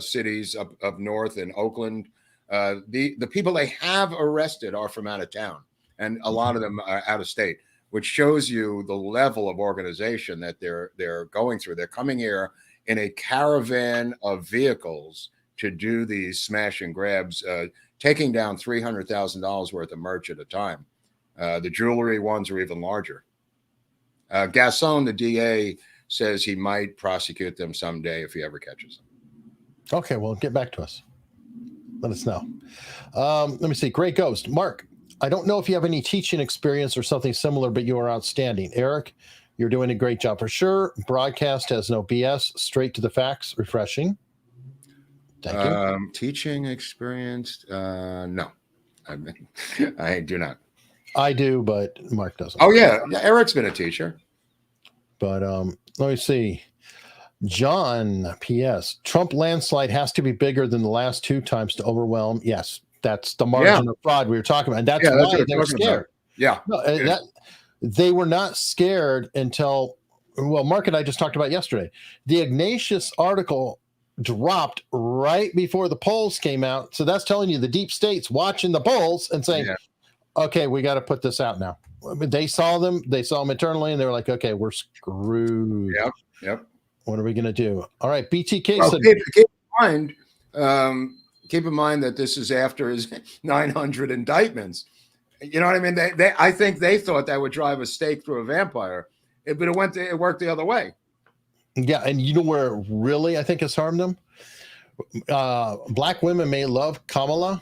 cities up north in Oakland. The people they have arrested are from out of town, and a lot of them are out of state, which shows you the level of organization that they're going through. They're coming here in a caravan of vehicles to do these smash and grabs, taking down $300,000 worth of merch at a time. The jewelry ones are even larger. Gasson, the DA, says he might prosecute them someday if he ever catches them. Okay, well, get back to us. Let us know. Let me see. Great Ghost. Mark, I don't know if you have any teaching experience or something similar, but you are outstanding. Eric, you're doing a great job for sure. Broadcast has no BS, straight to the facts, refreshing. Thank you. Teaching experience? No, I do not. I do, but Mark doesn't. Oh, yeah. Eric's been a teacher. But let me see. John, P.S. Trump landslide has to be bigger than the last two times to overwhelm. Yes, that's the margin of fraud we were talking about. And that's why they're scared. Yeah. No, they were not scared until, well, Mark and I just talked about yesterday. The Ignatius article dropped right before the polls came out. So that's telling you the deep state's watching the polls and saying, okay, we got to put this out now. I mean, they saw them internally, and they were like, okay, we're screwed. Yep. What are we going to do? All right, BTK said. Keep in mind that this is after his 900 indictments. You know what I mean? I think they thought that would drive a stake through a vampire, but it worked the other way. Yeah, and you know where really I think has harmed them? Black women may love Kamala,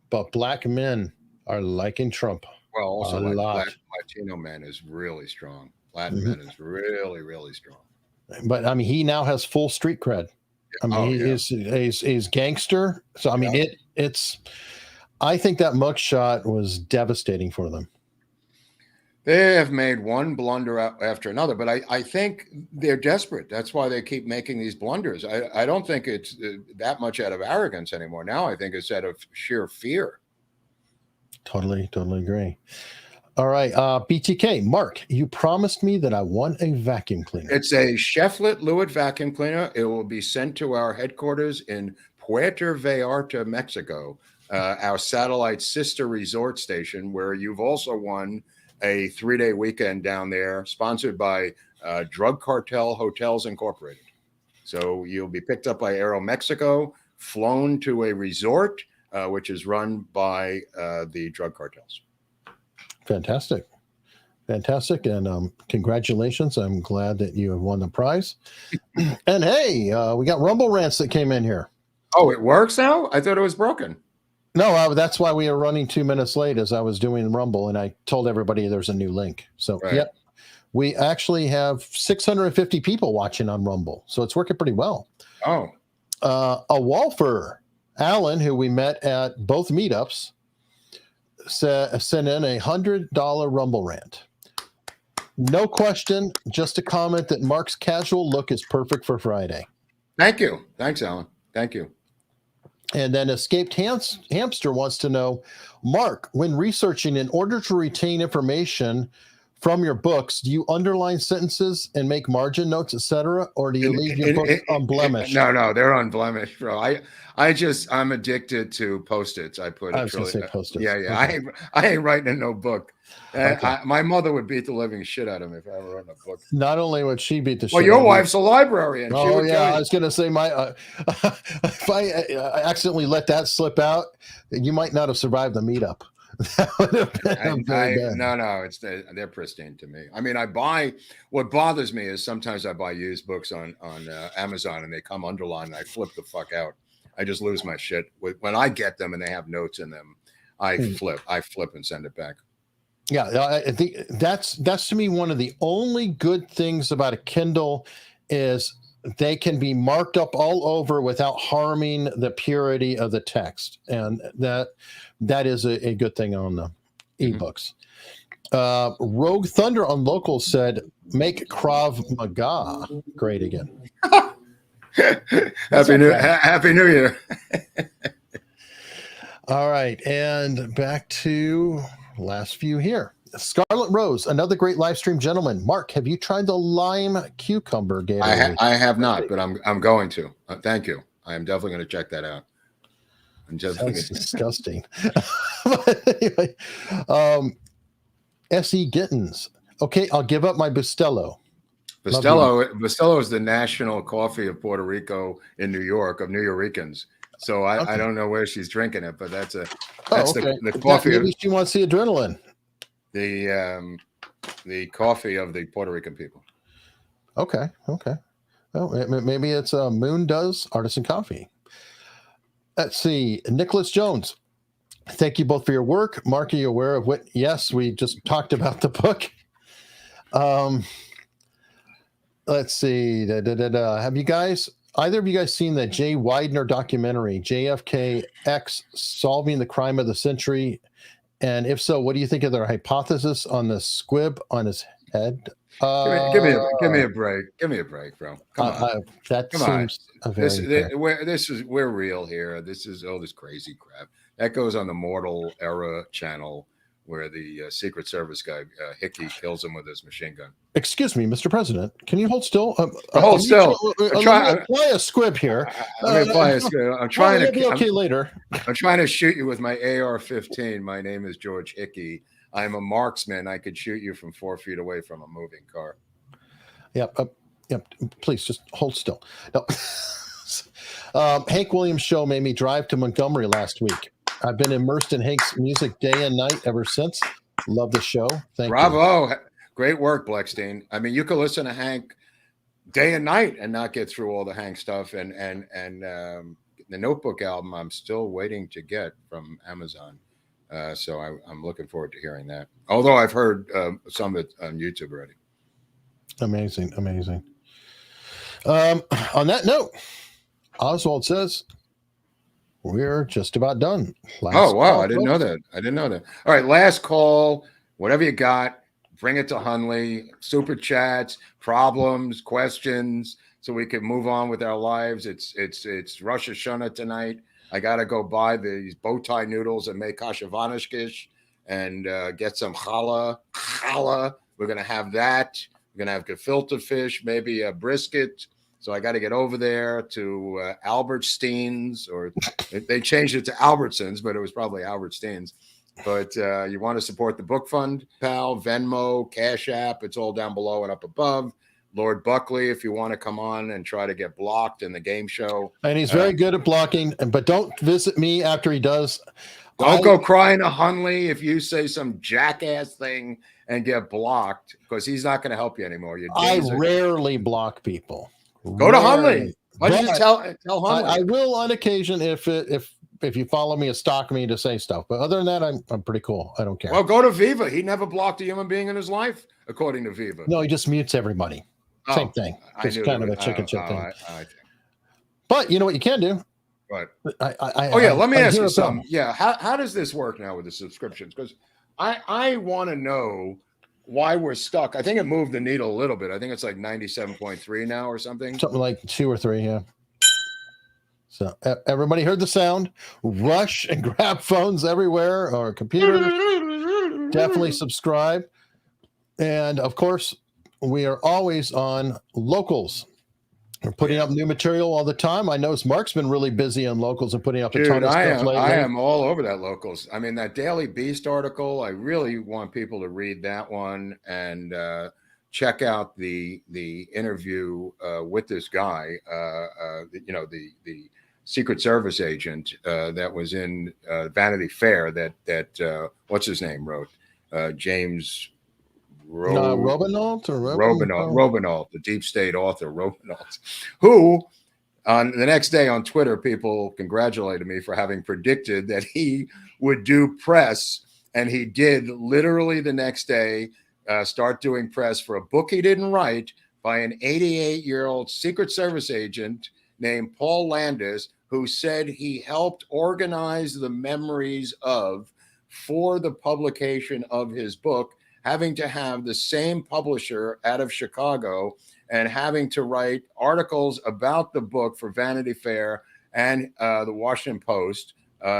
but black men are liking Trump. Well, also lot. Latino man is really strong. Latin man is really, really strong. But I mean, he now has full street cred. I mean, he's gangster. So I mean, it's. I think that mugshot was devastating for them. They have made one blunder after another, but I think they're desperate. That's why they keep making these blunders. I don't think it's that much out of arrogance anymore. Now I think it's out of sheer fear. Totally agree. All right, BTK, Mark, you promised me that I won a vacuum cleaner. It's a Cheflet Lewitt vacuum cleaner. It will be sent to our headquarters in Puerto Vallarta, Mexico, our satellite sister resort station, where you've also won a 3-day weekend down there, sponsored by Drug Cartel Hotels Incorporated. So you'll be picked up by Aeromexico, flown to a resort, which is run by the drug cartels. Fantastic. Fantastic. And congratulations. I'm glad that you have won the prize. And hey, we got Rumble Rants that came in here. Oh, it works now? I thought it was broken. No, that's why we are running 2 minutes late as I was doing Rumble, and I told everybody there's a new link. So, Right. Yep. We actually have 650 people watching on Rumble, so it's working pretty well. Oh. A Walfer, Alan, who we met at both meetups, sent in $100 Rumble rant. No question, just a comment that Mark's casual look is perfect for Friday. Thank you. Thanks, Alan. Thank you. And then Escaped Hamster wants to know, Mark, when researching, in order to retain information from your books, do you underline sentences and make margin notes, etc., or do you leave your books unblemished? No, they're unblemished, bro. I'm addicted to Post-its. I was going to say Post-its. Yeah. Okay. I ain't writing in no book. Okay. My mother would beat the living shit out of me if I ever wrote a book. Not only would she beat the shit Well, out your of wife's a librarian. Oh, yeah. I was going to say, if I accidentally let that slip out, you might not have survived the meetup. That would have been very bad. No, they're pristine to me. I mean, what bothers me is sometimes I buy used books on Amazon and they come underlined and I flip the fuck out. I just lose my shit. When I get them and they have notes in them, I flip and send it back. Yeah, I think that's to me one of the only good things about a Kindle is they can be marked up all over without harming the purity of the text, and that is a good thing on the ebooks. Rogue Thunder on Local said, "Make Krav Maga great again." Happy New Year. All right, and back to last few here. Scarlet Rose, another great live stream gentleman. Mark, have you tried the lime cucumber Gatorade? I have not, but I'm going to. Thank you. I am definitely going to check that out. Sounds disgusting. Anyway, S.E. Gittins. Okay, I'll give up my Bustelo. Bustelo is the national coffee of Puerto Rico in New York, of New Yorkers. So I don't know where she's drinking it, but that's the coffee. Maybe she wants the adrenaline. The coffee of the Puerto Rican people. Okay. Well, maybe it's Moon Does Artisan Coffee. Let's see. Nicholas Jones. Thank you both for your work. Mark, are you aware of what? Yes, we just talked about the book. Let's see. Have you guys, either of you guys, seen the Jay Widener documentary, JFK X Solving the Crime of the Century? And if so, what do you think of their hypothesis on the squib on his head? Give me a break. Give me a break, bro. Come on. We're real here. This is all this crazy crap that goes on the Mortal Era channel, where the Secret Service guy Hickey kills him with his machine gun. Excuse me, Mr. President. Can you hold still? Hold still. Apply a squib here. Let me apply a squib. I'm trying to be okay later. I'm trying to shoot you with my AR-15. My name is George Hickey. I'm a marksman. I could shoot you from 4 feet away from a moving car. Yep. Please just hold still. No. Hank Williams' show made me drive to Montgomery last week. I've been immersed in Hank's music day and night ever since. Love the show. Thank you. Bravo. Great work, Bleckstein. I mean, you could listen to Hank day and night and not get through all the Hank stuff. And the Notebook album, I'm still waiting to get from Amazon. So I'm looking forward to hearing that. Although I've heard some of it on YouTube already. Amazing. On that note, Oswald says, we're just about done. Last call, I didn't know that. All right, last call. Whatever you got, bring it to Hunley. Super chats, problems, questions, so we can move on with our lives. It's Rosh Hashanah tonight. I gotta go buy these bow tie noodles and make kashavanishkish and get some challah. We're gonna have that. We're gonna have gefilte fish, maybe a brisket. So I got to get over there to Albertstein's, or they changed it to Albertsons, but it was probably Albertstein's. But you want to support the book fund, pal, Venmo, Cash App, it's all down below and up above. Lord Buckley, if you want to come on and try to get blocked in the game show. And he's very good at blocking, but don't visit me after he does. Don't go crying to Hunley if you say some jackass thing and get blocked, because he's not going to help you anymore. I rarely block people. Go to Hunley. Why don't you tell Hunley? I will on occasion if you follow me and stalk me to say stuff. But other than that, I'm pretty cool. I don't care. Well, go to Viva. He never blocked a human being in his life, according to Viva. No, he just mutes everybody. Same thing. It's kind of a chicken shit thing. But you know what you can do? Right. Let me ask you something. Yeah. How does this work now with the subscriptions? Because I want to know why we're stuck. I think it moved the needle a little bit. I think it's like 97.3 now or something. Something like 2 or 3, yeah. So everybody heard the sound. Rush and grab phones everywhere or computers. Definitely subscribe. And of course, we are always on locals. We're putting up new material all the time. I know Mark's been really busy on locals and putting up a ton of stuff lately. I am all over that locals. I mean, that Daily Beast article, I really want people to read that one and check out the interview with this guy, the Secret Service agent that was in Vanity Fair that what's his name wrote? James Robinault, the deep state author, Robinault, who on the next day on Twitter, people congratulated me for having predicted that he would do press. And he did literally the next day start doing press for a book he didn't write by an 88-year-old Secret Service agent named Paul Landis, who said he helped organize the memories for the publication of his book, having to have the same publisher out of Chicago and having to write articles about the book for Vanity Fair and the Washington Post.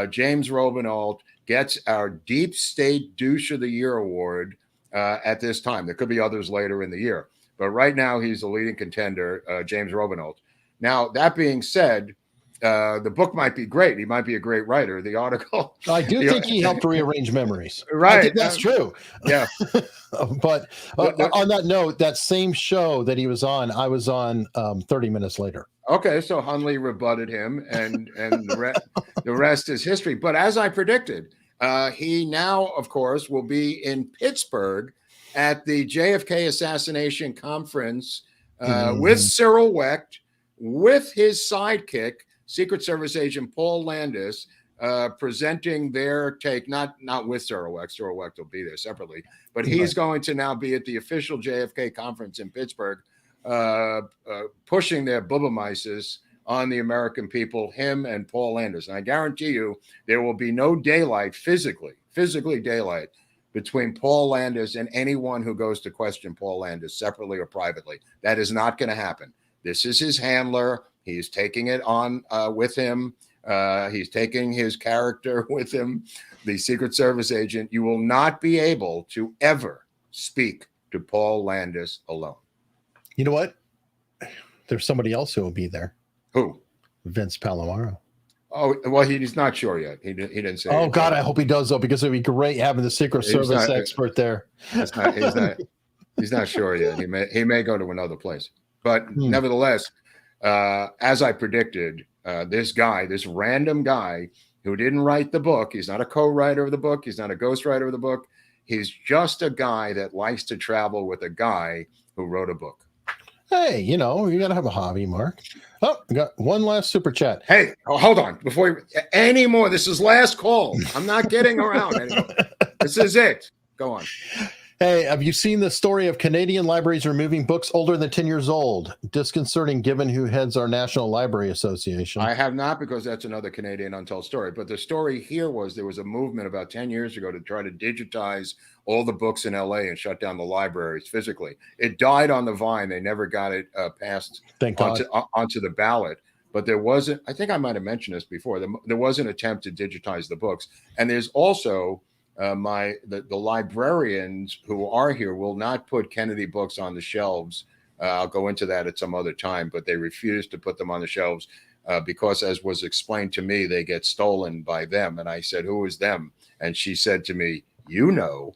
James Robinault gets our Deep State Douche of the Year award at this time. There could be others later in the year, but right now he's the leading contender, James Robinault. Now, that being said, the book might be great. He might be a great writer. The article. I do think he helped rearrange memories. Right. I think that's true. Yeah. But on that note, that same show that he was on, I was on 30 minutes later. Okay. So Hunley rebutted him and the rest is history. But as I predicted, he now, of course, will be in Pittsburgh at the JFK assassination conference with Cyril Wecht, with his sidekick, Secret Service agent Paul Landis, presenting their take, not with Cyril Wecht. Cyril Wecht will be there separately, but he's going to now be at the official JFK conference in Pittsburgh, pushing their Bubameises on the American people, him and Paul Landis. And I guarantee you there will be no daylight, physically daylight, between Paul Landis and anyone who goes to question Paul Landis separately or privately. That is not going to happen. This is his handler. He's taking it on with him. He's taking his character with him, the Secret Service agent. You will not be able to ever speak to Paul Landis alone. You know what? There's somebody else who will be there. Who? Vince Palomaro. Oh, well, he's not sure yet. He didn't say. Oh, God, I hope he does, though, because it'd be great having the Secret Service expert there. He's not sure yet. He may go to another place. But nevertheless, as I predicted, this random guy who didn't write the book, he's not a co-writer of the book, he's not a ghostwriter of the book, he's just a guy that likes to travel with a guy who wrote a book. Hey, you got to have a hobby, Mark. Oh, we got one last super chat. Hey, hold on. Before any more, this is last call. I'm not getting around anymore. This is it. Go on. Hey, have you seen the story of Canadian libraries removing books older than 10 years old? Disconcerting given who heads our National Library Association. I have not, because that's another Canadian untold story. But the story here was there was a movement about 10 years ago to try to digitize all the books in LA and shut down the libraries physically. It died on the vine. They never got it passed onto the ballot. But there wasn't, I think I might have mentioned this before, there was an attempt to digitize the books. And there's also the librarians who are here will not put Kennedy books on the shelves. I'll go into that at some other time, but they refuse to put them on the shelves because, as was explained to me, they get stolen by them. And I said, "Who is them?" And she said to me, "You know."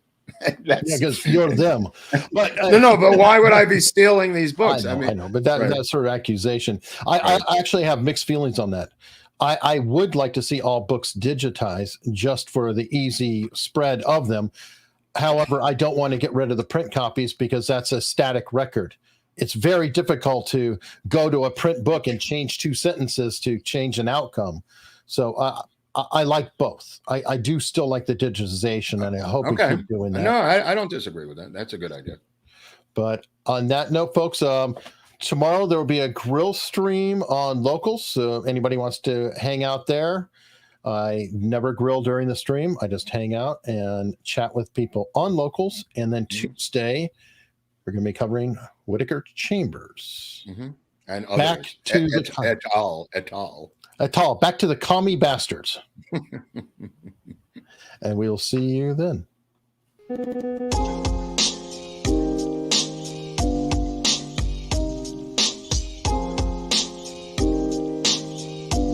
Yeah, because you're them. But No, but why would I be stealing these books? I know, but that sort of accusation, I actually have mixed feelings on that. I would like to see all books digitized just for the easy spread of them. However, I don't want to get rid of the print copies because that's a static record. It's very difficult to go to a print book and change 2 sentences to change an outcome. So I like both. I do still like the digitization, and I hope we keep doing that. No, I don't disagree with that. That's a good idea. But on that note, folks, tomorrow there will be a grill stream on Locals. So if anybody wants to hang out there, I never grill during the stream. I just hang out and chat with people on Locals. And then Tuesday, we're going to be covering Whitaker Chambers. And back others. to et al. Back to the commie bastards. And we'll see you then.